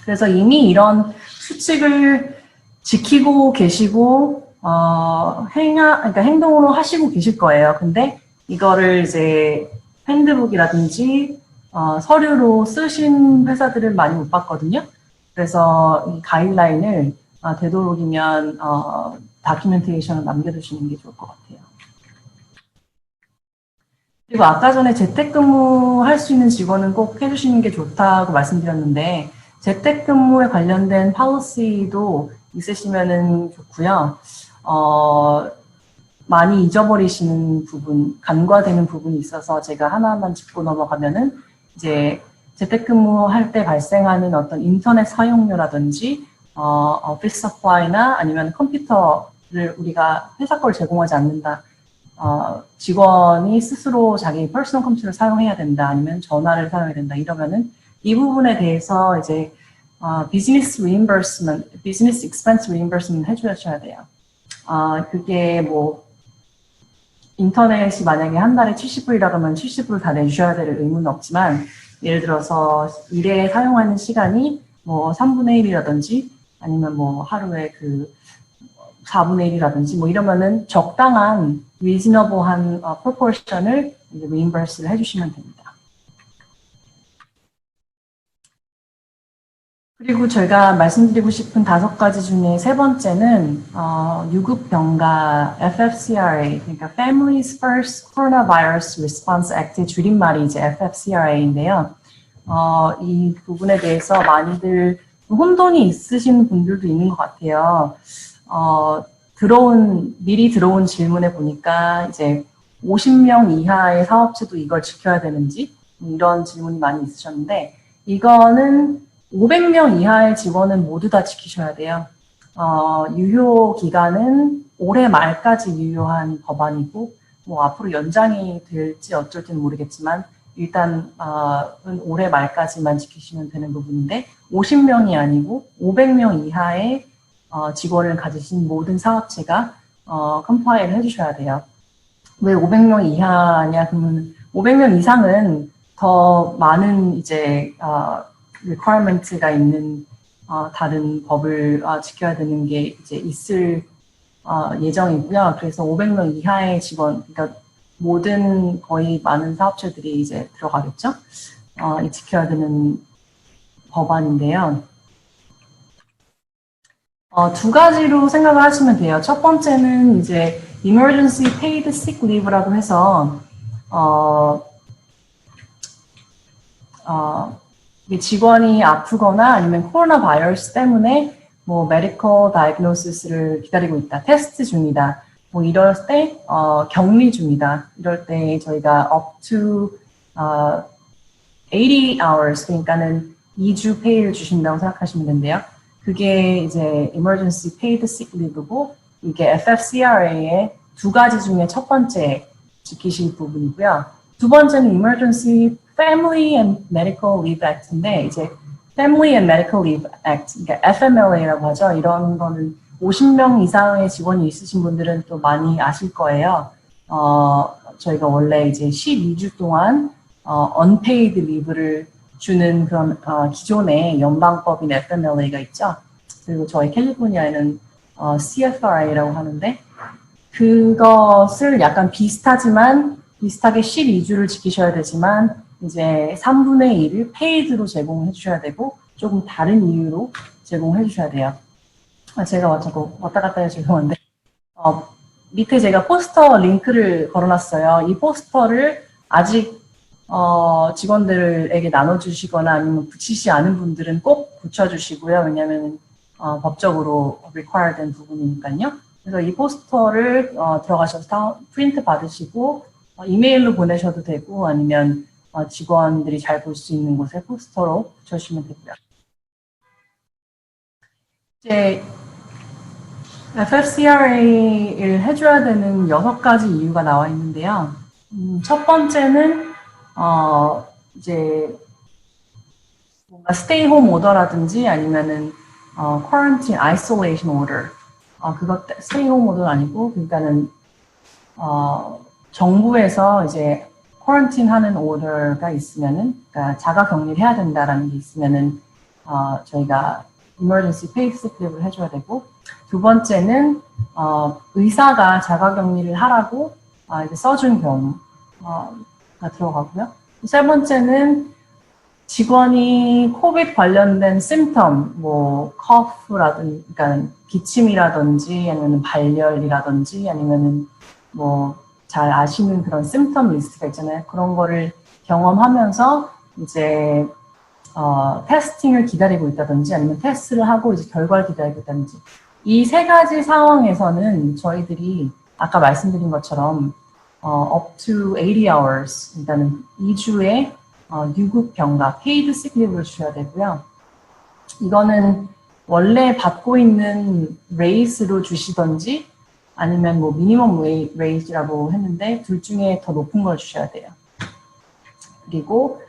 그래서 이미 이런 수칙을 지키고 계시고 그러니까 행동으로 하시고 계실 거예요. 근데 이거를 이제 핸드북이라든지 서류로 쓰신 회사들을 많이 못 봤거든요. 그래서 이 가이드라인을 되도록이면 다큐멘테이션을 남겨두시는 게 좋을 것 같아요. 그리고 아까 전에 재택근무할 수 있는 직원은 꼭 해주시는 게 좋다고 말씀드렸는데 재택근무에 관련된 policy도 있으시면은 좋고요. 많이 잊어버리시는 부분, 간과되는 부분이 있어서 제가 하나만 짚고 넘어가면은 이제 재택근무할 때 발생하는 어떤 인터넷 사용료라든지 오피스 서플라이나 아니면 컴퓨터를 우리가 회사 걸 제공하지 않는다. 직원이 스스로 자기 퍼스널 컴퓨터를 사용해야 된다. 아니면 전화를 사용해야 된다. 이러면은 이 부분에 대해서 이제 비즈니스 리임버스먼트, 비즈니스 익스펜스 리임버스먼트 해주셔야 돼요. 그게 뭐 인터넷이 만약에 한 달에 70불이라고 하면 70불 다 내주셔야 될 의무는 없지만 예를 들어서 일에 사용하는 시간이 뭐 3분의 1이라든지 아니면 뭐 하루에 그 4분의 1이라든지 뭐 이러면은 적당한 reasonable한 proportion을 이제 reimburse를 해주시면 됩니다. 그리고 저희가 말씀드리고 싶은 5가지 중에 세 번째는 유급병가 FFCRA, 그러니까 Families First Coronavirus Response Act의 줄임말이 이제 FFCRA인데요. 이 부분에 대해서 많이들 혼돈이 있으신 분들도 있는 것 같아요. 미리 들어온 질문에 보니까 이제 50명 이하의 사업체도 이걸 지켜야 되는지 이런 질문이 많이 있으셨는데 이거는 500명 이하의 직원은 모두 다 지키셔야 돼요. 유효 기간은 올해 말까지 유효한 법안이고 뭐 앞으로 연장이 될지 어쩔지는 모르겠지만 일단 올해 말까지만 지키시면 되는 부분인데 50명이 아니고 500명 이하의 직원을 가지신 모든 사업체가 컴파일을 해주셔야 돼요. 왜 500명 이하냐? 그러면 500명 이상은 더 많은 이제 requirement가 있는 다른 법을 지켜야 되는 게 이제 있을 예정이고요. 그래서 500명 이하의 직원, 그러니까 모든 거의 많은 사업체들이 이제 들어가겠죠. 지켜야 되는 법안인데요. 2가지로 생각을 하시면 돼요. 첫 번째는 이제 emergency paid sick leave라고 해서 직원이 아프거나 아니면 코로나 바이러스 때문에 뭐 메디컬 다이그노시스를 기다리고 있다, 테스트 중이다, 뭐 이럴 때 격리 중이다, 이럴 때 저희가 up to 80 hours, 그러니까는 2주 페이를 주신다고 생각하시면 된대요. 그게 이제 emergency paid sick leave고, 이게 FFCRA의 두 가지 중에 첫 번째 지키실 부분이고요. 두 번째는 emergency family and medical leave act인데, 이제 Family and Medical Leave Act, 그러니까 FMLA라고 하죠. 이런 거는 50명 이상의 직원이 있으신 분들은 또 많이 아실 거예요. 저희가 원래 이제 12주 동안 unpaid leave를 주는 그런 기존의 연방법인 FMLA가 있죠. 그리고 저희 캘리포니아에는 CFRA라고 하는데 그것을 약간 비슷하게 12주를 지키셔야 되지만 이제 3분의 1을 페이드로 제공해 주셔야 되고 조금 다른 이유로 제공해 주셔야 돼요. 제가 자꾸 왔다 갔다 해서 죄송한데 밑에 제가 포스터 링크를 걸어놨어요. 이 포스터를 아직 직원들에게 나눠주시거나 아니면 붙이지 않은 분들은 꼭 붙여주시고요. 왜냐하면 법적으로 required 된 부분이니까요. 그래서 이 포스터를 들어가셔서 프린트 받으시고 이메일로 보내셔도 되고 아니면 직원들이 잘 볼 수 있는 곳에 포스터로 붙여주시면 되고요. 이제 FFCRA를 해줘야 되는 6가지 이유가 나와 있는데요. 첫 번째는 이제 뭔가 stay home order라든지 아니면은 quarantine isolation order. 그것 stay home order 아니고 그러니까는 정부에서 이제 쿼런틴 하는 오더가 있으면은, 그러니까 자가 격리를 해야 된다라는 게 있으면은, 저희가 emergency paid sick leave를 해줘야 되고, 두 번째는, 의사가 자가 격리를 하라고, 이제 써준 경우가 들어가고요. 세 번째는 직원이 코비드 관련된 심텀, 뭐, cough라든지, 그러니까 기침이라든지, 아니면 발열이라든지, 아니면은 뭐, 잘 아시는 그런 심텀 리스트가 있잖아요. 그런 거를 경험하면서 이제 테스팅을 기다리고 있다든지 아니면 테스트를 하고 이제 결과를 기다리고 있다든지 이 세 가지 상황에서는 저희들이 아까 말씀드린 것처럼 up to 80 hours 일단은 2주의 유급 병가 paid sick leave를 주셔야 되고요. 이거는 원래 받고 있는 레이스로 주시던지 아니면 뭐 미니멈 웨이지라고 했는데 둘 중에 더 높은 걸 주셔야 돼요. 그리고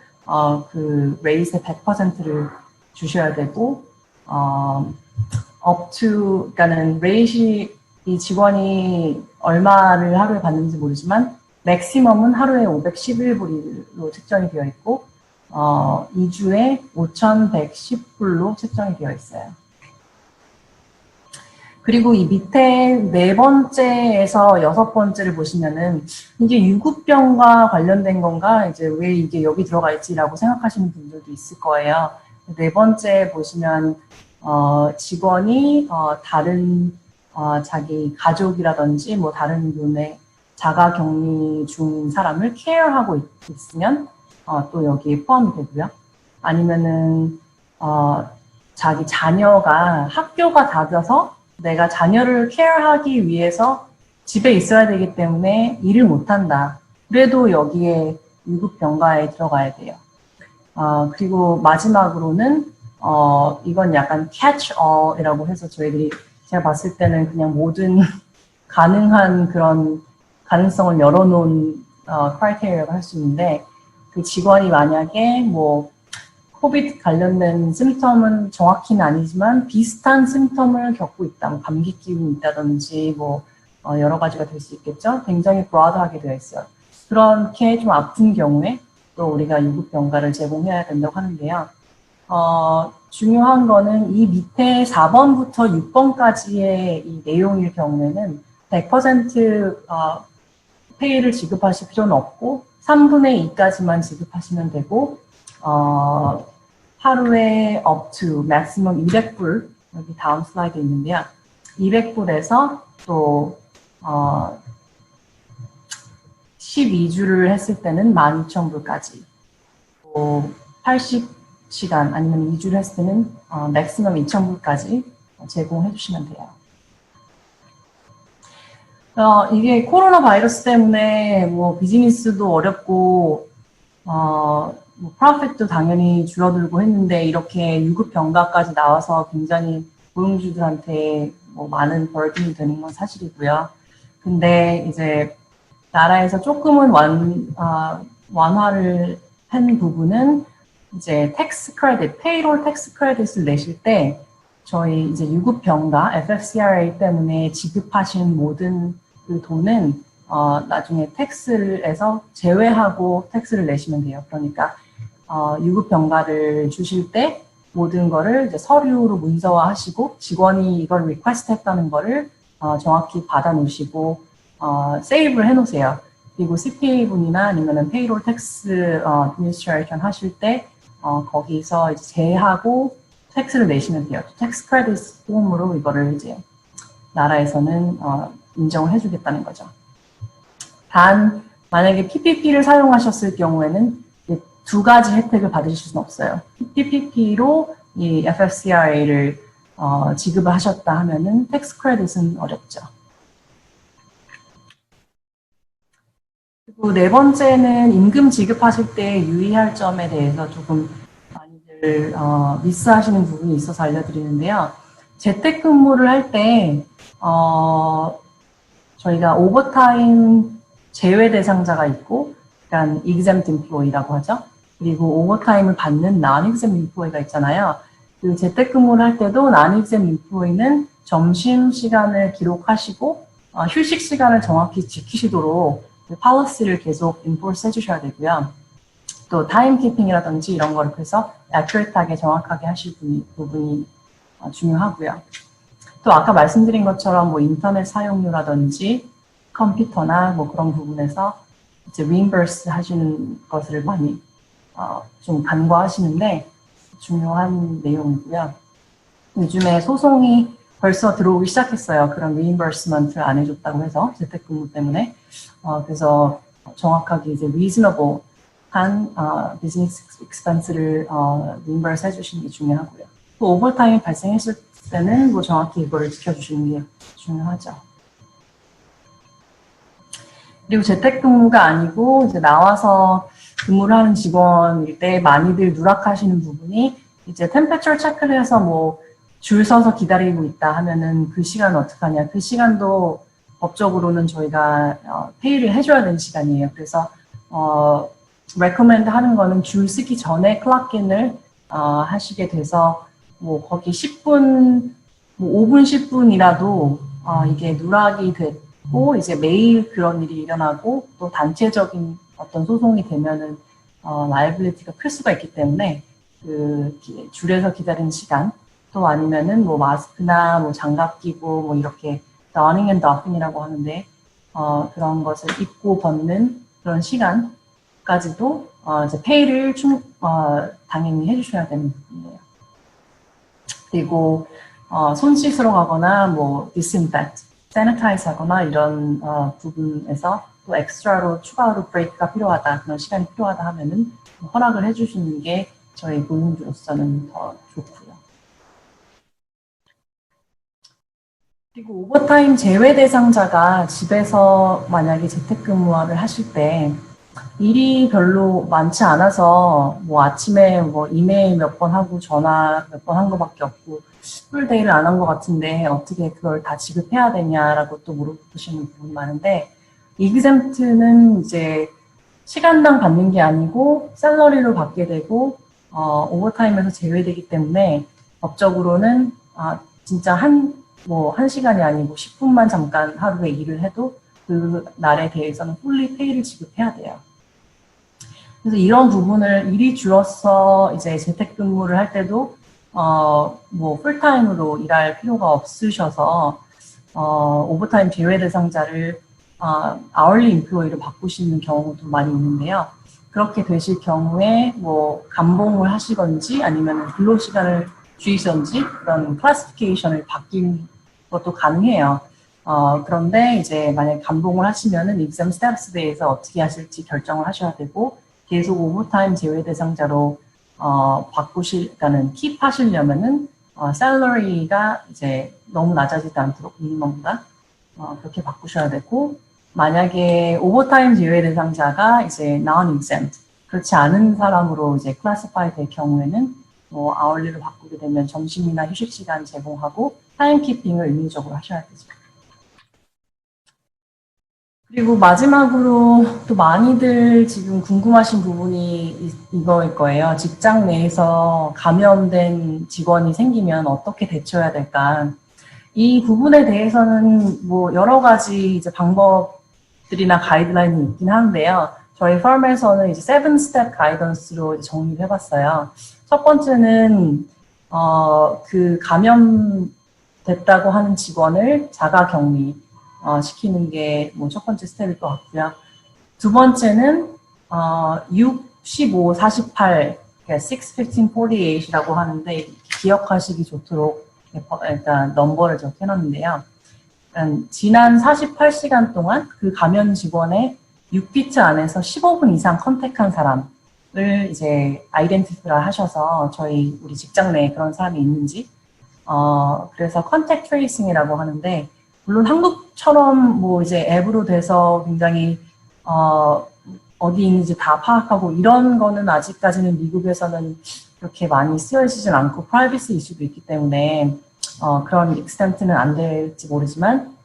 그 레이스의 100%를 주셔야 되고 up to 그러니까는 레이시 이 직원이 얼마를 하루에 받는지 모르지만 맥시멈은 하루에 511불로 책정이 되어 있고 2주에 5,110불로 책정이 되어 있어요. 그리고 이 밑에 4번째에서 6번째를 보시면은 이게 유급병과 관련된 건가 이제 왜 이게 여기 들어가 있지라고 생각하시는 분들도 있을 거예요. 4번째 보시면 직원이 다른 자기 가족이라든지 뭐 다른 분의 자가 격리 중인 사람을 케어하고 있으면 또 여기에 포함이 되고요. 아니면은 자기 자녀가 학교가 닫아서 내가 자녀를 케어하기 위해서 집에 있어야 되기 때문에 일을 못한다. 그래도 여기에 유급병가에 들어가야 돼요. 그리고 마지막으로는 이건 약간 catch-all이라고 해서 저희들이 제가 봤을 때는 그냥 모든 가능한 그런 가능성을 열어놓은 크라이테리아라고 할 수 있는데 그 직원이 만약에 뭐 코비드 관련된 심텀은 정확히는 아니지만 비슷한 심텀을 겪고 있다. 뭐 감기 기운이 있다든지 뭐 여러 가지가 될 수 있겠죠. 굉장히 브로드하게 되어 있어요. 그렇게 좀 아픈 경우에 또 우리가 유급병가를 제공해야 된다고 하는데요. 중요한 거는 이 밑에 4번부터 6번까지의 이 내용일 경우에는 100% 페이를 지급하실 필요는 없고 3분의 2까지만 지급하시면 되고 하루에 up to maximum 200불 여기 다음 슬라이드 있는데요. 200불에서 또 12주를 했을 때는 12,000불까지 또 80시간 아니면 2주를 했을 때는 maximum 2,000불까지 제공해 주시면 돼요. 이게 코로나 바이러스 때문에 뭐 비즈니스도 어렵고 뭐 프로핏도 당연히 줄어들고 했는데 이렇게 유급 병가까지 나와서 굉장히 고용주들한테 뭐 많은 버든이 되는 건 사실이고요. 근데 이제 나라에서 조금은 완화를 한 부분은 이제 텍스 크레딧, 페이롤 텍스 크레딧을 내실 때 저희 이제 유급 병가 FFCRA 때문에 지급하신 모든 그 돈은 나중에 텍스에서 제외하고 텍스를 내시면 돼요. 그러니까 유급 병가를 주실 때 모든 거를 이제 서류로 문서화하시고 직원이 이걸 리퀘스트 했다는 거를 정확히 받아 놓으시고 세이브를 해 놓으세요. 그리고 CPA 분이나 아니면은 페이롤 텍스 administration 하실 때 거기서 이제 제하고 텍스를 내시면 돼요. 텍스 크레딧 폼으로 이거를 이제 나라에서는 인정을 해주겠다는 거죠. 단 만약에 PPP를 사용하셨을 경우에는 두 가지 혜택을 받으실 수는 없어요. PPP로 이 FFCRA를 지급을 하셨다 하면은 텍스 크레딧은 어렵죠. 그리고 네 번째는 임금 지급하실 때 유의할 점에 대해서 조금 많이들 미스하시는 부분이 있어서 알려드리는데요. 재택근무를 할 때 저희가 오버타임 제외 대상자가 있고, 그러니까 exempt employee라고 하죠. 그리고 오버타임을 받는 non-exempt employee가 있잖아요. 그 재택근무를 할 때도 non-exempt employee는 점심 시간을 기록하시고 휴식 시간을 정확히 지키시도록 그 policy를 계속 enforce 해주셔야 되고요. 또 타임키핑이라든지 이런 거를 그래서 accurate하게 정확하게 하실 부분이 중요하고요. 또 아까 말씀드린 것처럼 뭐 인터넷 사용료라든지 컴퓨터나 뭐 그런 부분에서 이제 reimburse 하시는 것을 많이 좀 간과하시는데 중요한 내용이고요. 요즘에 소송이 벌써 들어오기 시작했어요. 그런 reimbursement를 안 해줬다고 해서 재택근무 때문에 그래서 정확하게 이제 reasonable 한 비즈니스 expense를 reimburse 해주시는 게 중요하고요. 또 오버타임이 발생했을 때는 뭐 정확히 이거를 지켜주시는 게 중요하죠. 그리고 재택근무가 아니고 이제 나와서 근무를 하는 직원일 때 많이들 누락하시는 부분이 이제 템퍼처 체크를 해서 뭐 줄 서서 기다리고 있다 하면은 그 시간은 어떡하냐. 그 시간도 법적으로는 저희가 페이를 해줘야 되는 시간이에요. 그래서 recommend 하는 거는 줄 서기 전에 클락인을 하시게 돼서 뭐 거기 10분, 뭐 5분, 10분이라도 이게 누락이 됐고 이제 매일 그런 일이 일어나고 또 단체적인 어떤 소송이 되면은 라이빌리티가 클 수가 있기 때문에 그 줄에서 기다리는 시간 또 아니면은 뭐 마스크나 뭐 장갑 끼고 뭐 이렇게 donning and doffing이라고 하는데 그런 것을 입고 벗는 그런 시간까지도 이제 페이를 당연히 해주셔야 되는 부분이에요. 그리고 손 씻으러 가거나 뭐 disinfect, sanitize 하거나 이런 부분에서 또 엑스트라로 추가로 브레이크가 필요하다, 그런 시간이 필요하다 하면은 허락을 해주시는 게 저희 고용주로서는 더 좋고요. 그리고 오버타임 제외 대상자가 집에서 만약에 재택근무를 하실 때 일이 별로 많지 않아서 뭐 아침에 뭐 이메일 몇 번 하고 전화 몇 번 한 거밖에 없고 풀데이를 안 한 것 같은데 어떻게 그걸 다 지급해야 되냐라고 또 물어보시는 부분이 많은데 exempt는 이제 시간당 받는 게 아니고 샐러리로 받게 되고 오버타임에서 제외되기 때문에 법적으로는 진짜 한 시간이 아니고 10분만 잠깐 하루에 일을 해도 그 날에 대해서는 fully pay를 지급해야 돼요. 그래서 이런 부분을 일이 줄어서 이제 재택근무를 할 때도 뭐 풀타임으로 일할 필요가 없으셔서 오버타임 제외 대상자를 hourly employee로 바꾸시는 경우도 많이 있는데요. 그렇게 되실 경우에 뭐 감봉을 하시건지 아니면 근로시간을 줄이시던지 그런 클래시피케이션을 바뀐 것도 가능해요. 그런데 이제 만약에 감봉을 하시면은 exam status에 대해서 어떻게 하실지 결정을 하셔야 되고 계속 오버타임 제외 대상자로 그러니까는 킵 하시려면은 salary가 이제 너무 낮아지지 않도록 미니멈보다 그렇게 바꾸셔야 되고 만약에 오버타임 제외 대상자가 이제 non-exempt 그렇지 않은 사람으로 이제 클래시파이 될 경우에는 뭐 아울리를 바꾸게 되면 점심이나 휴식 시간 제공하고 타임키핑을 의무적으로 하셔야 되죠. 그리고 마지막으로 또 많이들 지금 궁금하신 부분이 이거일 거예요. 직장 내에서 감염된 직원이 생기면 어떻게 대처해야 될까? 이 부분에 대해서는 뭐 여러 가지 이제 방법들이나 가이드라인이 있긴 한데요. 저희 펌에서는 이제 7스텝 가이던스로 정리를 해봤어요. 첫 번째는 그 감염됐다고 하는 직원을 자가 격리 시키는 게 뭐 첫 번째 스텝일 것 같고요. 두 번째는 6, 15, 48, 6, 15, 48이라고 하는데 기억하시기 좋도록 일단 넘버를 적게 해놨는데요. 지난 48시간 동안 그 감염 직원의 6피트 안에서 15분 이상 컨택한 사람을 이제 아이덴티피를 하셔서 우리 직장 내에 그런 사람이 있는지 그래서 컨택 트레이싱이라고 하는데 물론 한국처럼 뭐 이제 앱으로 돼서 굉장히 어디 있는지 다 파악하고 이런 거는 아직까지는 미국에서는 그렇게 많이 쓰여지진 않고 프라이버시 이슈도 있기 때문에 그런 익스텐트는 안 될지 모르지만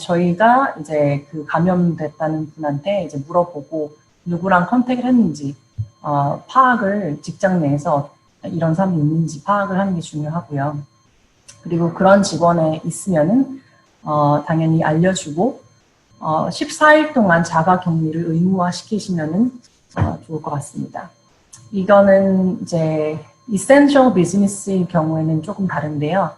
저희가 이제 그 감염됐다는 분한테 이제 물어보고 누구랑 컨택을 했는지 파악을 직장 내에서 이런 사람이 있는지 파악을 하는 게 중요하고요. 그리고 그런 직원에 있으면은 당연히 알려주고 14일 동안 자가 격리를 의무화 시키시면은 좋을 것 같습니다. 이거는 이제 essential business의 경우에는 조금 다른데요.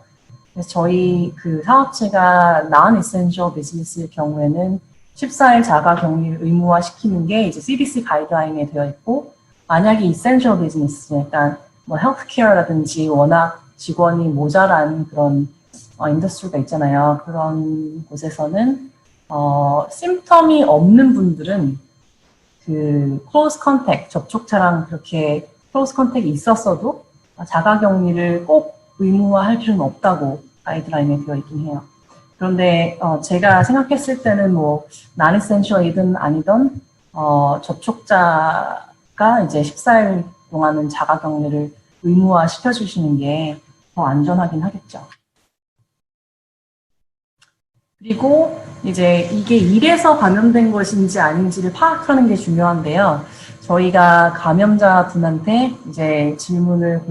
그래서 저희 그 사업체가 non-essential business의 경우에는 14일 자가 격리를 의무화 시키는 게 이제 CDC 가이드라인에 되어 있고, 만약에 essential business, 그러니까 뭐 헬스케어라든지 워낙 직원이 모자란 그런 인더스트리가 있잖아요. 그런 곳에서는 심텀이 없는 분들은 그 close contact, 접촉자랑 그렇게 close contact이 있었어도 자가격리를 꼭 의무화할 필요는 없다고 가이드라인에 되어 있긴 해요. 그런데 제가 생각했을 때는 뭐 non-essential이든 아니든 접촉자가 이제 14일 동안은 자가격리를 의무화 시켜주시는 게 더 안전하긴 하겠죠. 그리고 이제 이게 일에서 감염된 것인지 아닌지를 파악하는 게 중요한데요. 저희가 감염자분한테 이제 질문을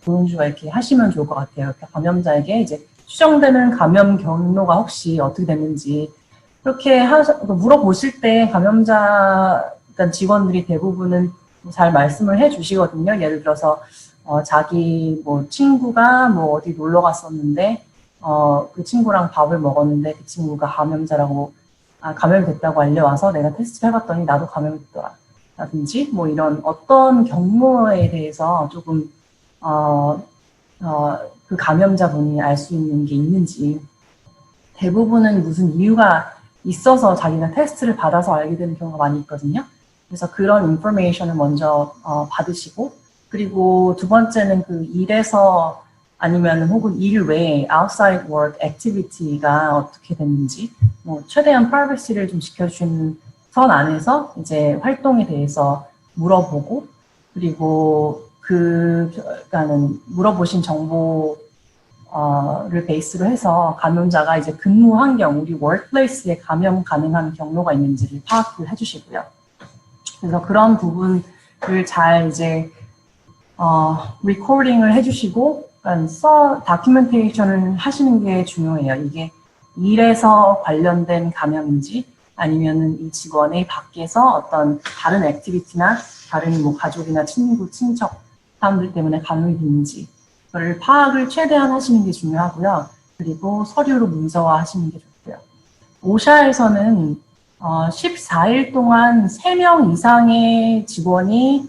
고용주가 이렇게 하시면 좋을 것 같아요. 감염자에게 이제 추정되는 감염 경로가 혹시 어떻게 됐는지 그렇게 물어보실 때 그러니까 직원들이 대부분은 잘 말씀을 해주시거든요. 예를 들어서 자기 뭐 친구가 뭐 어디 놀러 갔었는데 그 친구랑 밥을 먹었는데 그 친구가 감염이 됐다고 알려와서 내가 테스트를 해봤더니 나도 감염이 됐더라. 라든지 뭐 이런 어떤 경로에 대해서 조금 그 감염자분이 알 수 있는 게 있는지, 대부분은 무슨 이유가 있어서 자기가 테스트를 받아서 알게 되는 경우가 많이 있거든요. 그래서 그런 인포메이션을 먼저 받으시고, 그리고 두 번째는 그 일에서 아니면 혹은 일 외에 outside work activity가 어떻게 됐는지, 뭐 최대한 privacy를 좀 지켜주는 선 안에서 이제 활동에 대해서 물어보고, 그리고 그러니까는 물어보신 정보를 베이스로 해서 감염자가 이제 근무 환경, 우리 workplace에 감염 가능한 경로가 있는지를 파악을 해주시고요. 그래서 그런 부분을 잘 이제 리코딩을 해주시고, 그러니까 다큐멘테이션을 하시는 게 중요해요. 이게 일에서 관련된 감염인지 아니면은 이 직원의 밖에서 어떤 다른 액티비티나 다른 뭐 가족이나 친구, 친척 사람들 때문에 감염이 됐는지 그걸 파악을 최대한 하시는 게 중요하고요. 그리고 서류로 문서화 하시는 게 좋고요. 오샤에서는 14일 동안 3명 이상의 직원이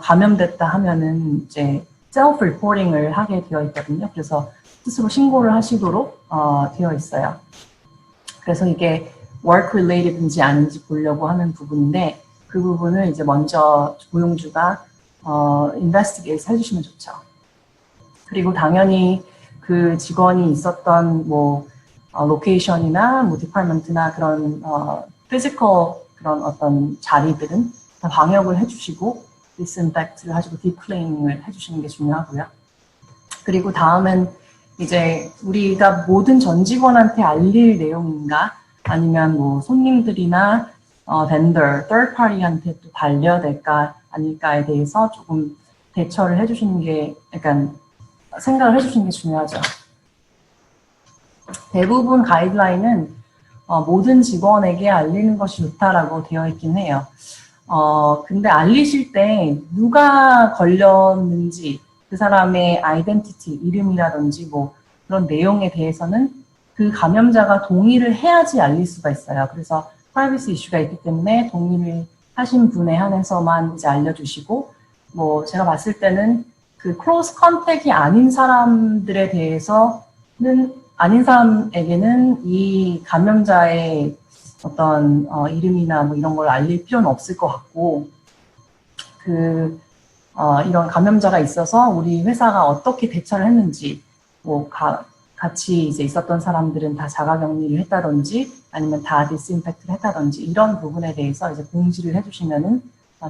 감염됐다 하면은 이제 셀프 리포팅을 하게 되어 있거든요. 그래서 스스로 신고를 하시도록 되어 있어요. 그래서 이게 work related인지 아닌지 보려고 하는 부분인데, 그 부분을 이제 먼저 고용주가 investigate 해주시면 좋죠. 그리고 당연히 그 직원이 있었던 뭐 로케이션이나 뭐 디파트먼트나 그런 physical 그런 어떤 자리들은 다 방역을 해주시고, 디스인펙트를 하시고 딥클리닝을 해주시는 게 중요하고요. 그리고 다음은 이제 우리가 모든 전 직원한테 알릴 내용인가 아니면 뭐 손님들이나 vendor, third party한테 또 달려야 될까 아닐까에 대해서 조금 대처를 해주시는 게 약간 생각을 해주시는 게 중요하죠. 대부분 가이드라인은 모든 직원에게 알리는 것이 좋다라고 되어 있긴 해요. 근데 알리실 때 누가 걸렸는지 그 사람의 아이덴티티, 이름이라든지 뭐 그런 내용에 대해서는 그 감염자가 동의를 해야지 알릴 수가 있어요. 그래서 프라이버시 이슈가 있기 때문에 동의를 하신 분에 한해서만 이제 알려주시고, 뭐 제가 봤을 때는 그 클로즈 컨택이 아닌 사람들에 대해서는 아닌 사람에게는 이 감염자의 어떤 이름이나 뭐 이런 걸 알릴 필요는 없을 것 같고, 이런 감염자가 있어서 우리 회사가 어떻게 대처를 했는지, 뭐 같이 이제 있었던 사람들은 다 자가격리를 했다든지 아니면 다 디스인펙트를 했다든지 이런 부분에 대해서 이제 공지를 해주시면은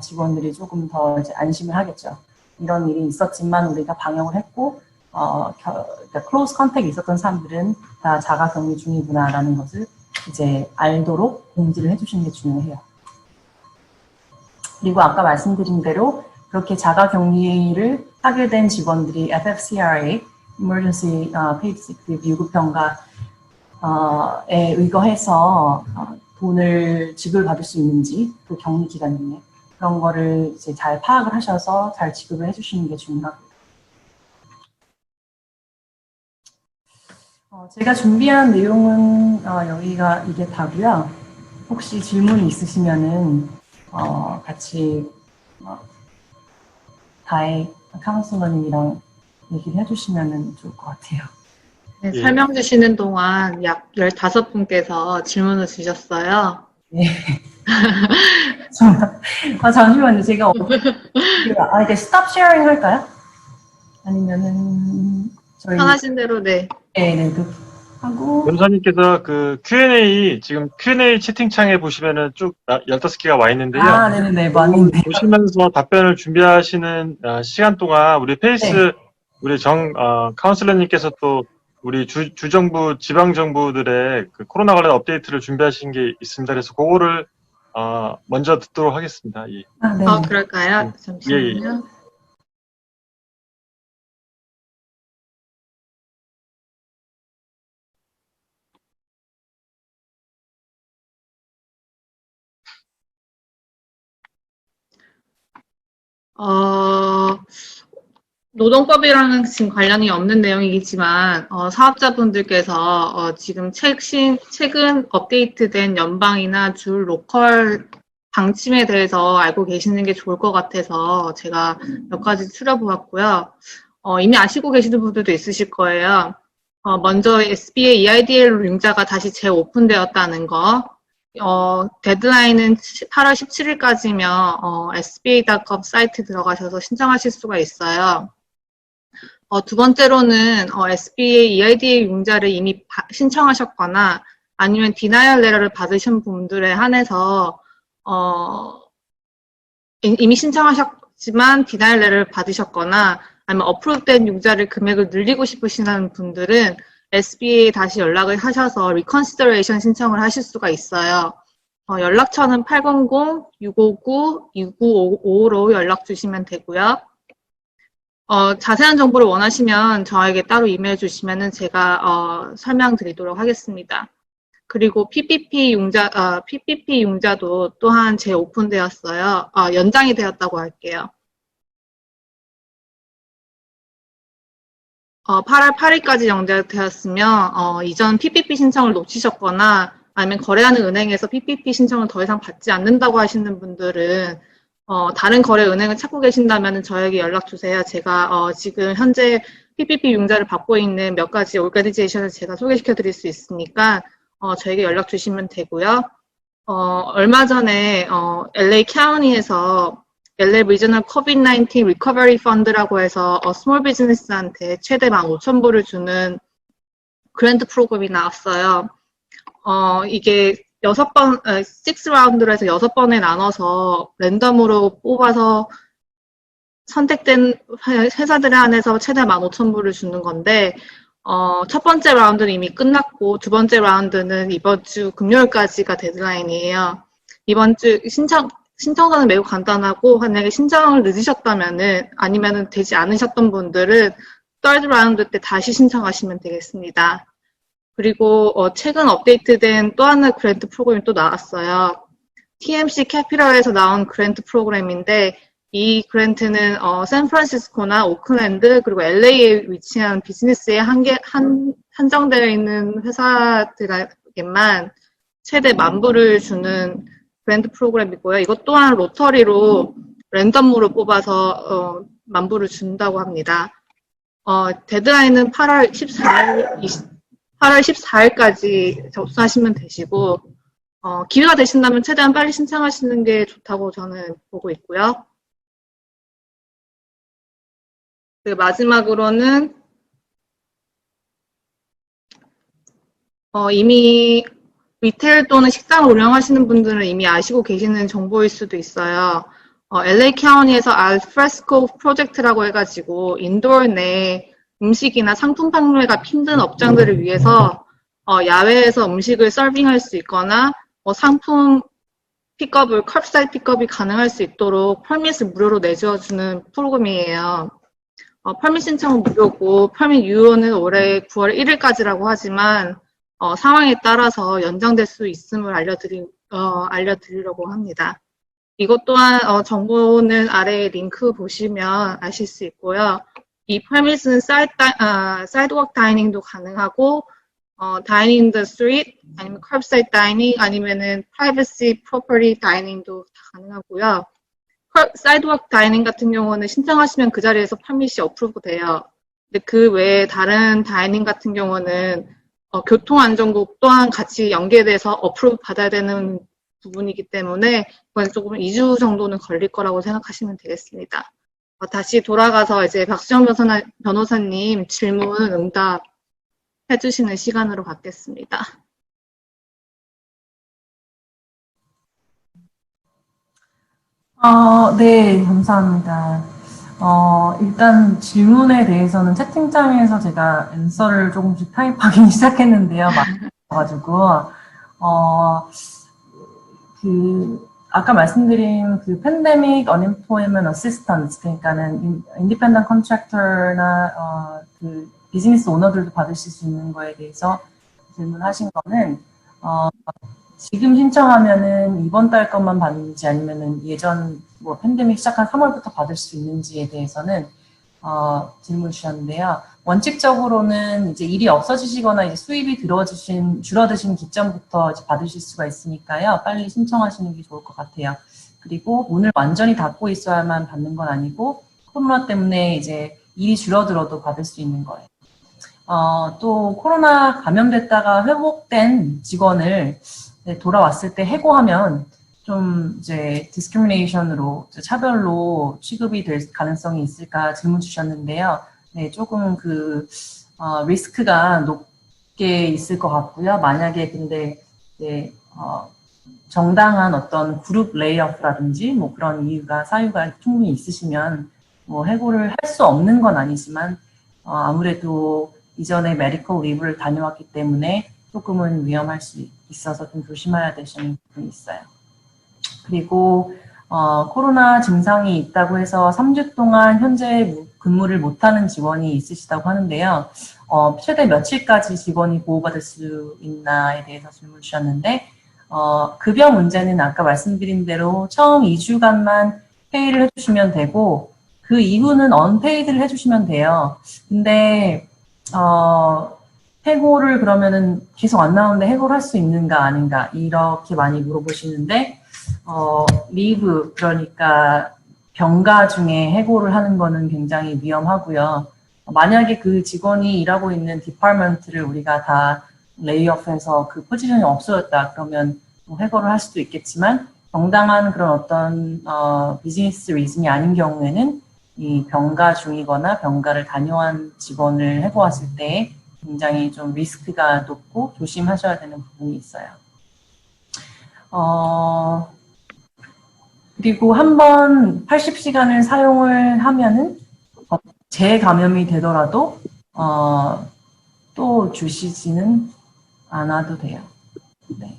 직원들이 조금 더 이제 안심을 하겠죠. 이런 일이 있었지만 우리가 방역을 했고, 그러니까 클로즈 컨택이 있었던 사람들은 다 자가격리 중이구나라는 것을 이제 알도록 공지를 해주시는 게 중요해요. 그리고 아까 말씀드린 대로 그렇게 자가격리를 하게 된 직원들이 FFCRA, Emergency Paid Sick Leave 유급휴가에 의거해서 돈을 지급받을 수 있는지 그 격리 기간 중에 그런 거를 이제 잘 파악을 하셔서 잘 지급을 해주시는 게 중요하고요. 제가 준비한 내용은 여기가 이게 다고요. 혹시 질문이 있으시면은 같이 다혜 카운슬러님이랑 얘기를 해주시면 좋을 것 같아요. 네, 예. 설명 주시는 동안 약 15분께서 질문을 주셨어요. 네. 잠시만요. 제가 이게 스탑 쉐어링 할까요? 아니면은 저희 편하신 대로 네. 네, 하고 변호사님께서 그 Q&A, 지금 Q&A 채팅창에 보시면은 쭉 15개가 와 있는데요. 네네네, 많이 있네요. 보시면서 답변을 준비하시는 시간 동안 우리 네. 우리 카운슬러님께서 또 우리 주정부, 지방정부들의 그 코로나 관련 업데이트를 준비하신 게 있습니다. 그래서 그거를 먼저 듣도록 하겠습니다. 예. 네네. 그럴까요? 잠시만요. 노동법이랑은 지금 관련이 없는 내용이지만 사업자분들께서 지금 최근 업데이트된 연방이나 주 로컬 방침에 대해서 알고 계시는 게 좋을 것 같아서 제가 몇 가지 추려보았고요. 이미 아시고 계시는 분들도 있으실 거예요. 먼저 SBA EIDL 융자가 다시 재오픈되었다는 거. 데드라인은 8월 17일까지면 sba.gov 사이트 들어가셔서 신청하실 수가 있어요. 두 번째로는 SBA EIDL 융자를 이미 신청하셨거나 아니면 디나이얼 레터를 받으신 분들에 한해서 이미 신청하셨지만 디나이얼 레터를 받으셨거나 아니면 어프로브된 융자를 금액을 늘리고 싶으시는 분들은 SBA에 다시 연락을 하셔서 리컨시더레이션 신청을 하실 수가 있어요. 연락처는 800-659-2955로 연락 주시면 되고요. 자세한 정보를 원하시면 저에게 따로 이메일 주시면은 제가 설명드리도록 하겠습니다. 그리고 PPP 융자도 또한 재오픈되었어요. 연장이 되었다고 할게요. 8월 8일까지 연장되었으면 이전 PPP 신청을 놓치셨거나 아니면 거래하는 은행에서 PPP 신청을 더 이상 받지 않는다고 하시는 분들은 다른 거래 은행을 찾고 계신다면 저에게 연락 주세요. 제가 지금 현재 PPP 융자를 받고 있는 몇 가지 오르가니제이션을 제가 소개시켜 드릴 수 있으니까 저에게 연락 주시면 되고요. 얼마 전에 LA 카운티에서 LA Regional COVID-19 Recovery Fund라고 해서 스몰 비즈니스한테 최대 15,000불을 주는 그랜트 프로그램이 나왔어요. 이게 6라운드로 해서 6번에 나눠서 랜덤으로 뽑아서 선택된 회사들에 한해서 최대 15,000불을 주는 건데, 첫 번째 라운드는 이미 끝났고, 두 번째 라운드는 이번 주 금요일까지가 데드라인이에요. 이번 주 신청서는 매우 간단하고, 만약에 신청을 늦으셨다면은, 아니면은 되지 않으셨던 분들은, third 라운드 때 다시 신청하시면 되겠습니다. 그리고, 최근 업데이트된 또 하나의 그랜트 프로그램이 또 나왔어요. TMC 캐피럴에서 나온 그랜트 프로그램인데, 이 그랜트는 샌프란시스코나 오클랜드 그리고 LA에 위치한 비즈니스에 한정되어 있는 회사들에게만 최대 10,000불을 주는 그랜트 프로그램이고요. 이것 또한 로터리로 랜덤으로 뽑아서 10,000불을 준다고 합니다. 데드라인은 8월 14일까지 접수하시면 되시고 기회가 되신다면 최대한 빨리 신청하시는 게 좋다고 저는 보고 있고요. 마지막으로는 이미 리테일 또는 식당을 운영하시는 분들은 이미 아시고 계시는 정보일 수도 있어요. LA 카운티에서 알프레스코 프로젝트라고 해가지고 인도어 내 음식이나 상품 판매가 힘든 업장들을 위해서 야외에서 음식을 서빙할 수 있거나 상품 픽업을 컵사이드 픽업이 가능할 수 있도록 퍼밋을 무료로 내주어주는 프로그램이에요. 퍼밋 신청은 무료고 퍼밋 유효는 올해 9월 1일까지라고 하지만 상황에 따라서 연장될 수 있음을 알려드리려고 합니다. 이것 또한 정보는 아래 링크 보시면 아실 수 있고요. 이 퍼밋은 사이드워크 다이닝도 가능하고 다이닝 인 더 스트리트 아니면 컵사이드 다이닝 아니면은 프라이버시 프로퍼티 다이닝도 다 가능하고요. 사이드워크 다이닝 같은 경우는 신청하시면 그 자리에서 퍼밋이 어프로브 돼요. 근데 그 외에 다른 다이닝 같은 경우는 교통안전국 또한 같이 연계돼서 어프로브 받아야 되는 부분이기 때문에 그건 조금 2주 정도는 걸릴 거라고 생각하시면 되겠습니다. 다시 돌아가서 이제 박수영 변호사님 질문 응답 해주시는 시간으로 갖겠습니다. 네, 감사합니다. 일단 질문에 대해서는 채팅창에서 제가 앤서를 조금씩 타입하기 시작했는데요. 많아가지고, 아까 말씀드린 그 팬데믹 언엠플로이먼트 어시스턴스, 그러니까는 인디펜던트 컨트랙터나 그 비즈니스 오너들도 받으실 수 있는 거에 대해서 질문하신 거는, 지금 신청하면은 이번 달 것만 받는지 아니면은 예전 뭐 팬데믹 시작한 3월부터 받을 수 있는지에 대해서는 질문 주셨는데요. 원칙적으로는 이제 일이 없어지시거나 이제 수입이 줄어드신 기점부터 이제 받으실 수가 있으니까요. 빨리 신청하시는 게 좋을 것 같아요. 그리고 문을 완전히 닫고 있어야만 받는 건 아니고 코로나 때문에 이제 일이 줄어들어도 받을 수 있는 거예요. 또 코로나 감염됐다가 회복된 직원을 돌아왔을 때 해고하면 좀 이제 디스크리미네이션으로 차별로 취급이 될 가능성이 있을까 질문 주셨는데요. 네, 조금 리스크가 높게 있을 것 같고요. 만약에 근데 정당한 어떤 그룹 레이오프라든지 뭐 그런 사유가 충분히 있으시면 뭐 해고를 할 수 없는 건 아니지만 아무래도 이전에 메디컬 리브를 다녀왔기 때문에 조금은 위험할 수 있어서 좀 조심해야 되시는 부분이 있어요. 그리고 코로나 증상이 있다고 해서 3주 동안 현재 근무를 못하는 직원이 있으시다고 하는데요. 최대 며칠까지 직원이 보호받을 수 있나에 대해서 질문 주셨는데 급여 문제는 아까 말씀드린 대로 처음 2주간만 페이를 해주시면 되고 그 이후는 언페이드를 해주시면 돼요. 근데 해고를 그러면은 계속 안 나오는데 해고를 할 수 있는가 아닌가 이렇게 많이 물어보시는데 리브 그러니까 병가 중에 해고를 하는 거는 굉장히 위험하고요. 만약에 그 직원이 일하고 있는 디파트먼트를 우리가 다 레이오프해서 그 포지션이 없어졌다 그러면 해고를 할 수도 있겠지만 정당한 그런 어떤 비즈니스 리즌이 아닌 경우에는 이 병가 중이거나 병가를 다녀온 직원을 해고하실 때 굉장히 좀 리스크가 높고 조심하셔야 되는 부분이 있어요. 그리고 한 번 80시간을 사용을 하면은 재감염이 되더라도 또 주시지는 않아도 돼요. 네.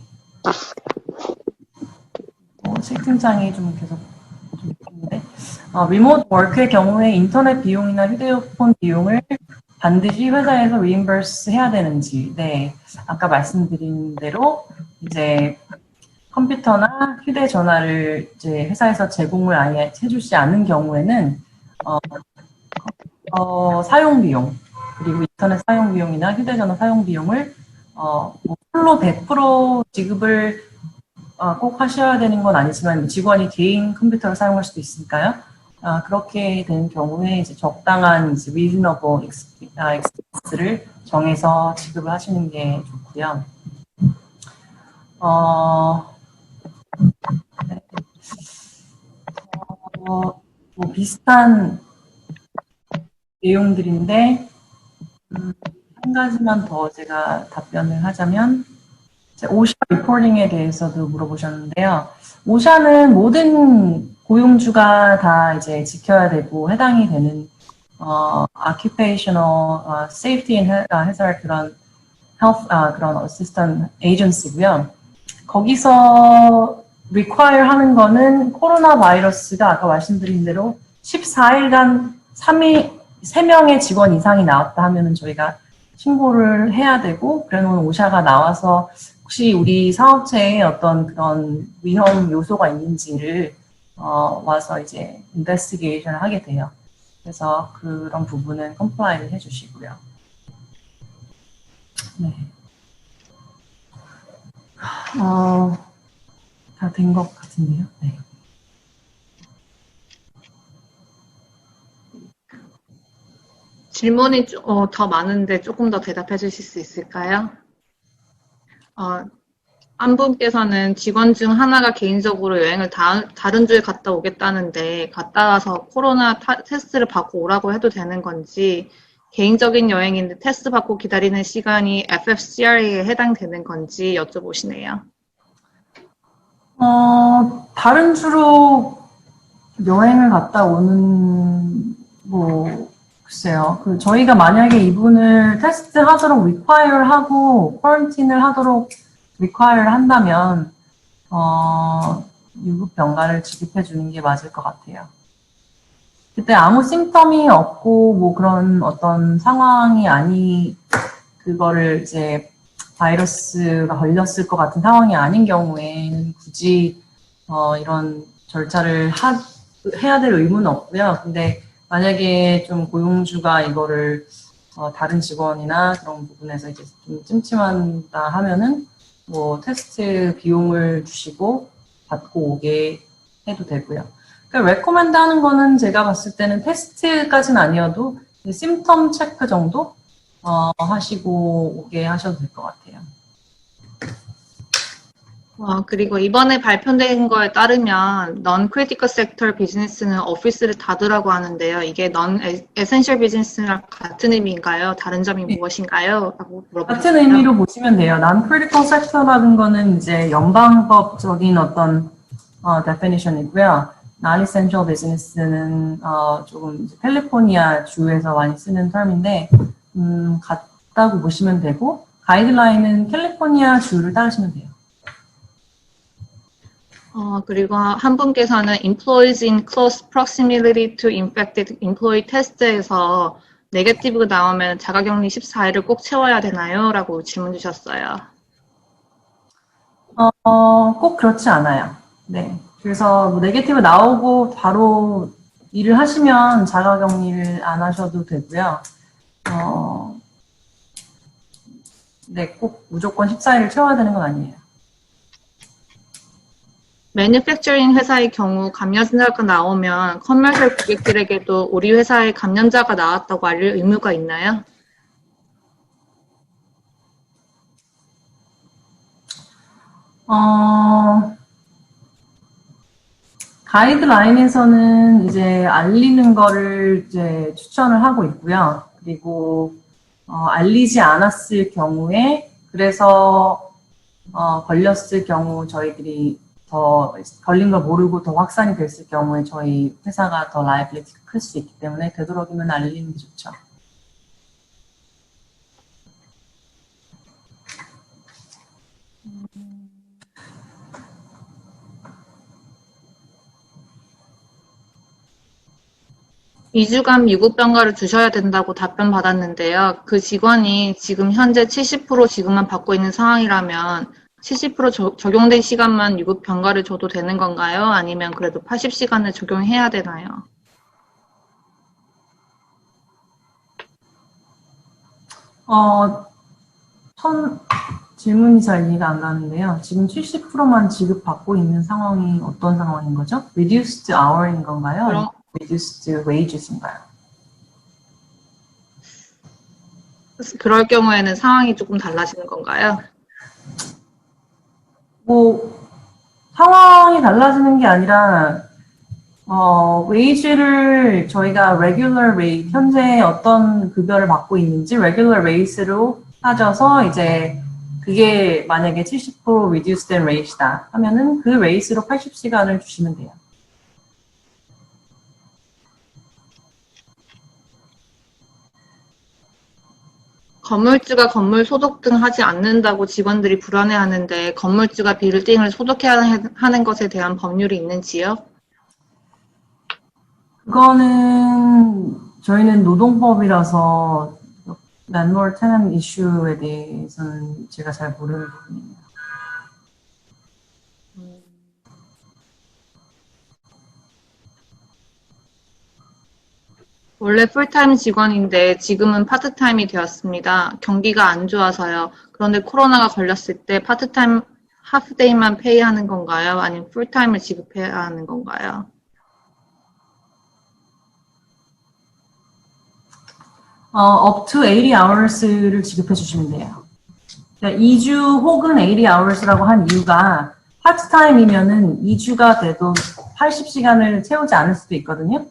채팅창이 좀 계속 좀 있는데 리모트 워크의 경우에 인터넷 비용이나 휴대폰 비용을 반드시 회사에서 reimburse 해야 되는지, 네, 아까 말씀드린 대로 이제 컴퓨터나 휴대전화를 이제 회사에서 제공을 아예 해주지 않는 경우에는 사용 비용 그리고 인터넷 사용 비용이나 휴대전화 사용 비용을 뭐 풀로 100% 지급을 꼭 하셔야 되는 건 아니지만 직원이 개인 컴퓨터를 사용할 수도 있으니까요. 그렇게 된 경우에 이제 적당한 이제 reasonable expense를 정해서 지급을 하시는 게 좋고요. 네. 뭐 비슷한 내용들인데 한 가지만 더 제가 답변을 하자면 오샤 리포팅에 대해서도 물어보셨는데요. 오샤는 모든 고용주가 다 이제 지켜야 되고 해당이 되는 occupational safety and health 그런 health 그런 assistant agency고요. 거기서 require 하는 거는 코로나 바이러스가 아까 말씀드린 대로 14일간 3명의 직원 이상이 나왔다 하면은 저희가 신고를 해야 되고, 그러면 오샤가 나와서 혹시 우리 사업체에 어떤 그런 위험 요소가 있는지를 와서 이제 인베스티게이션을 하게 돼요. 그래서 그런 부분은 컴플라이를 해주시고요. 네. 다 된 것 같은데요. 네. 질문이 더 많은데 조금 더 대답해 주실 수 있을까요? 한 분께서는 직원 중 하나가 개인적으로 여행을 다른 주에 갔다 오겠다는데 갔다 와서 코로나 테스트를 받고 오라고 해도 되는 건지, 개인적인 여행인데 테스트 받고 기다리는 시간이 FFCRA에 해당되는 건지 여쭤보시네요. 다른 주로 여행을 갔다 오는, 글쎄요. 저희가 만약에 이분을 테스트 하도록 require 하고, quarantine을 하도록 require 한다면, 유급 병가를 지급해 주는 게 맞을 것 같아요. 그때 아무 심텀이 없고, 그런 어떤 상황이 그거를 이제 바이러스가 걸렸을 것 같은 상황이 아닌 경우에는 굳이, 이런 절차를 해야 될 의무는 없고요. 근데 만약에 좀 고용주가 이거를 다른 직원이나 그런 부분에서 이제 좀 찜찜한다 하면은 테스트 비용을 주시고 받고 오게 해도 되고요. 그러니까 레코멘드 하는 거는 제가 봤을 때는 테스트까지는 아니어도 심텀 체크 정도 하시고 오게 하셔도 될 것 같아요. 그리고 이번에 발표된 거에 따르면 non-critical sector 비즈니스는 오피스를 닫으라고 하는데요. 이게 non-essential 비즈니스랑 같은 의미인가요? 다른 점이 무엇인가요? 라고 물어보셨어요. 같은 의미로 보시면 돼요. non-critical sector라는 거는 이제 연방법적인 어떤 definition이고요. non-essential business는 조금 캘리포니아 주에서 많이 쓰는 term인데 같다고 보시면 되고, 가이드라인은 캘리포니아 주를 따르시면 돼요. 그리고 한 분께서는 employees in close proximity to infected employee 테스트에서 네거티브가 나오면 자가격리 14일을 꼭 채워야 되나요? 라고 질문 주셨어요. 꼭 그렇지 않아요. 네. 그래서 네거티브 나오고 바로 일을 하시면 자가격리를 안 하셔도 되고요. 네, 꼭 무조건 14일을 채워야 되는 건 아니에요. 매뉴팩처링 회사의 경우 감염자가 나오면 커머셜 고객들에게도 우리 회사에 감염자가 나왔다고 알릴 의무가 있나요? 가이드라인에서는 이제 알리는 거를 이제 추천을 하고 있고요. 그리고 알리지 않았을 경우에, 그래서 걸렸을 경우 저희들이 더 걸린 걸 모르고 더 확산이 됐을 경우에 저희 회사가 더 라이빌리티가 클 수 있기 때문에 되도록이면 알리는 게 좋죠. 이 2주간 미국 병가를 주셔야 된다고 답변 받았는데요. 그 직원이 지금 현재 70% 지급만 받고 있는 상황이라면 70% 적용된 시간만 미국 병가를 줘도 되는 건가요? 아니면 그래도 80시간을 적용해야 되나요? 질문이 잘 이해가 안 가는데요. 지금 70%만 지급받고 있는 상황이 어떤 상황인 거죠? Reduced hour인 건가요? 그럼- Reduced wages인가요? 그럴 경우에는 상황이 조금 달라지는 건가요? 뭐 상황이 달라지는 게 아니라 웨이지를 저희가 regular rate, 현재 어떤 급여를 받고 있는지 regular rate로 따져서 이제 그게 만약에 70% reduced 된 rate이다 하면은 그 rate로 80시간을 주시면 돼요. 건물주가 건물 소독 등 하지 않는다고 직원들이 불안해하는데 건물주가 빌딩을 소독해야 하는 것에 대한 법률이 있는지요? 그거는 저희는 노동법이라서 landlord tenant 이슈에 대해서는 제가 잘 모르는 부분입니다. 원래 풀타임 직원인데 지금은 파트타임이 되었습니다. 경기가 안 좋아서요. 그런데 코로나가 걸렸을 때 파트타임 하프데이만 페이하는 건가요? 아니면 풀타임을 지급해야 하는 건가요? up to 80 hours를 지급해 주시면 돼요. 그러니까 2주 혹은 80 hours라고 한 이유가 파트타임이면은 2주가 돼도 80시간을 채우지 않을 수도 있거든요.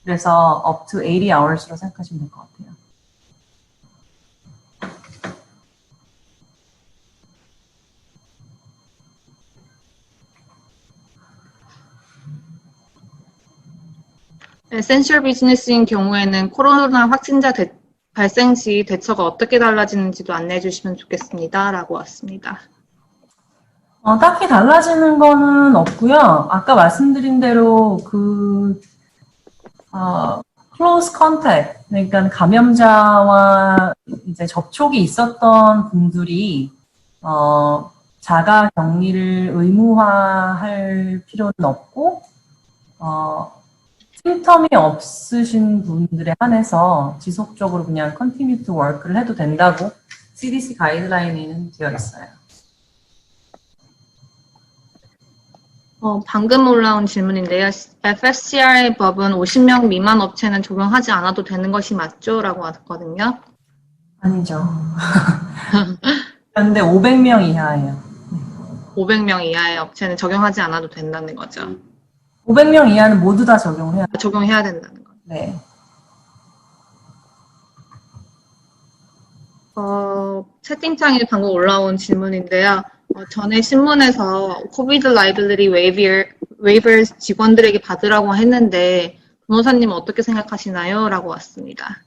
그래서 up to 80 hours로 생각하시면 될 것 같아요. 에센셜 비즈니스인 경우에는 코로나 확진자 발생 시 대처가 어떻게 달라지는지도 안내해 주시면 좋겠습니다. 라고 왔습니다. 딱히 달라지는 거는 없고요. 아까 말씀드린 대로 close contact, 그러니까 감염자와 이제 접촉이 있었던 분들이 자가 격리를 의무화할 필요는 없고 심텀이 없으신 분들에 한해서 지속적으로 그냥 continue to work를 해도 된다고 CDC 가이드라인에는 되어 있어요. 방금 올라온 질문인데요. FSCR의 법은 50명 미만 업체는 적용하지 않아도 되는 것이 맞죠? 라고 왔거든요. 아니죠. 그런데 500명 이하예요. 500명 이하의 업체는 적용하지 않아도 된다는 거죠. 500명 이하는 모두 다 적용해야 돼요. 적용해야 된다는 거죠. 네. 채팅창에 방금 올라온 질문인데요. 전에 신문에서 코비드 라이블러리 웨이버 직원들에게 받으라고 했는데 변호사님은 어떻게 생각하시나요? 라고 왔습니다.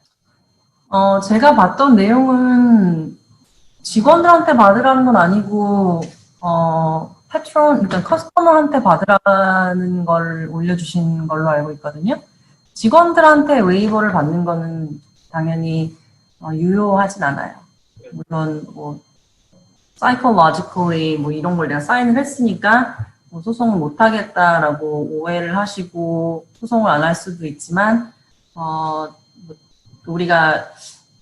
제가 봤던 내용은 직원들한테 받으라는 건 아니고, 그러니까 커스터머한테 받으라는 걸 올려주신 걸로 알고 있거든요. 직원들한테 웨이버를 받는 거는 당연히 유효하진 않아요. 물론 뭐 psychologically 뭐 이런 걸 내가 사인을 했으니까 뭐 소송을 못 하겠다라고 오해를 하시고 소송을 안 할 수도 있지만 뭐 우리가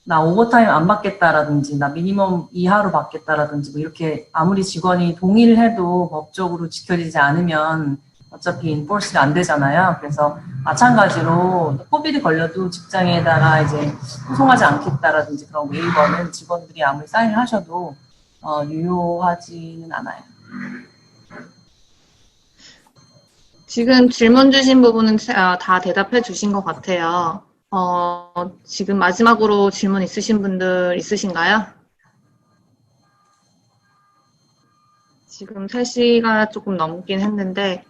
나 오버타임 안 받겠다라든지 나 미니멈 이하로 받겠다라든지 뭐 이렇게 아무리 직원이 동의를 해도 법적으로 지켜지지 않으면 어차피 인포스가 안 되잖아요. 그래서 마찬가지로 코비드 걸려도 직장에다가 이제 소송하지 않겠다라든지 그런 웨이버는 직원들이 아무리 사인을 하셔도 유효하지는 않아요. 지금 질문 주신 부분은 다 대답해 주신 것 같아요. 지금 마지막으로 질문 있으신 분들 있으신가요? 지금 3시가 조금 넘긴 했는데,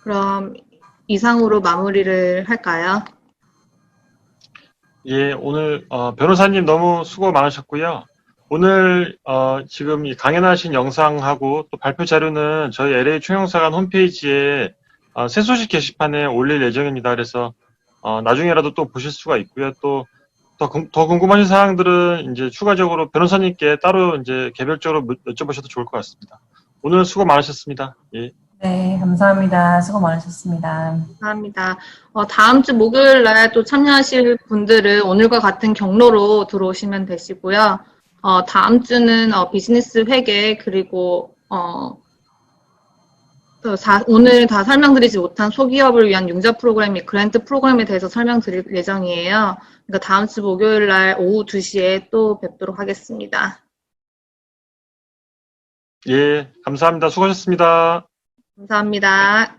그럼 이상으로 마무리를 할까요? 예, 오늘 변호사님 너무 수고 많으셨고요. 오늘 지금 이 강연하신 영상하고 또 발표 자료는 저희 LA 총영사관 홈페이지에 새 소식 게시판에 올릴 예정입니다. 그래서 나중에라도 또 보실 수가 있고요. 또 더 궁금하신 사항들은 이제 추가적으로 변호사님께 따로 이제 개별적으로 여쭤보셔도 좋을 것 같습니다. 오늘 수고 많으셨습니다. 예. 네, 감사합니다. 수고 많으셨습니다. 감사합니다. 다음 주 목요일 날 또 참여하실 분들은 오늘과 같은 경로로 들어오시면 되시고요. 다음 주는 비즈니스 회계 그리고 오늘 다 설명드리지 못한 소기업을 위한 융자 프로그램 및 그랜트 프로그램에 대해서 설명드릴 예정이에요. 그러니까 다음 주 목요일 날 오후 2시에 또 뵙도록 하겠습니다. 예, 감사합니다. 수고하셨습니다. 감사합니다.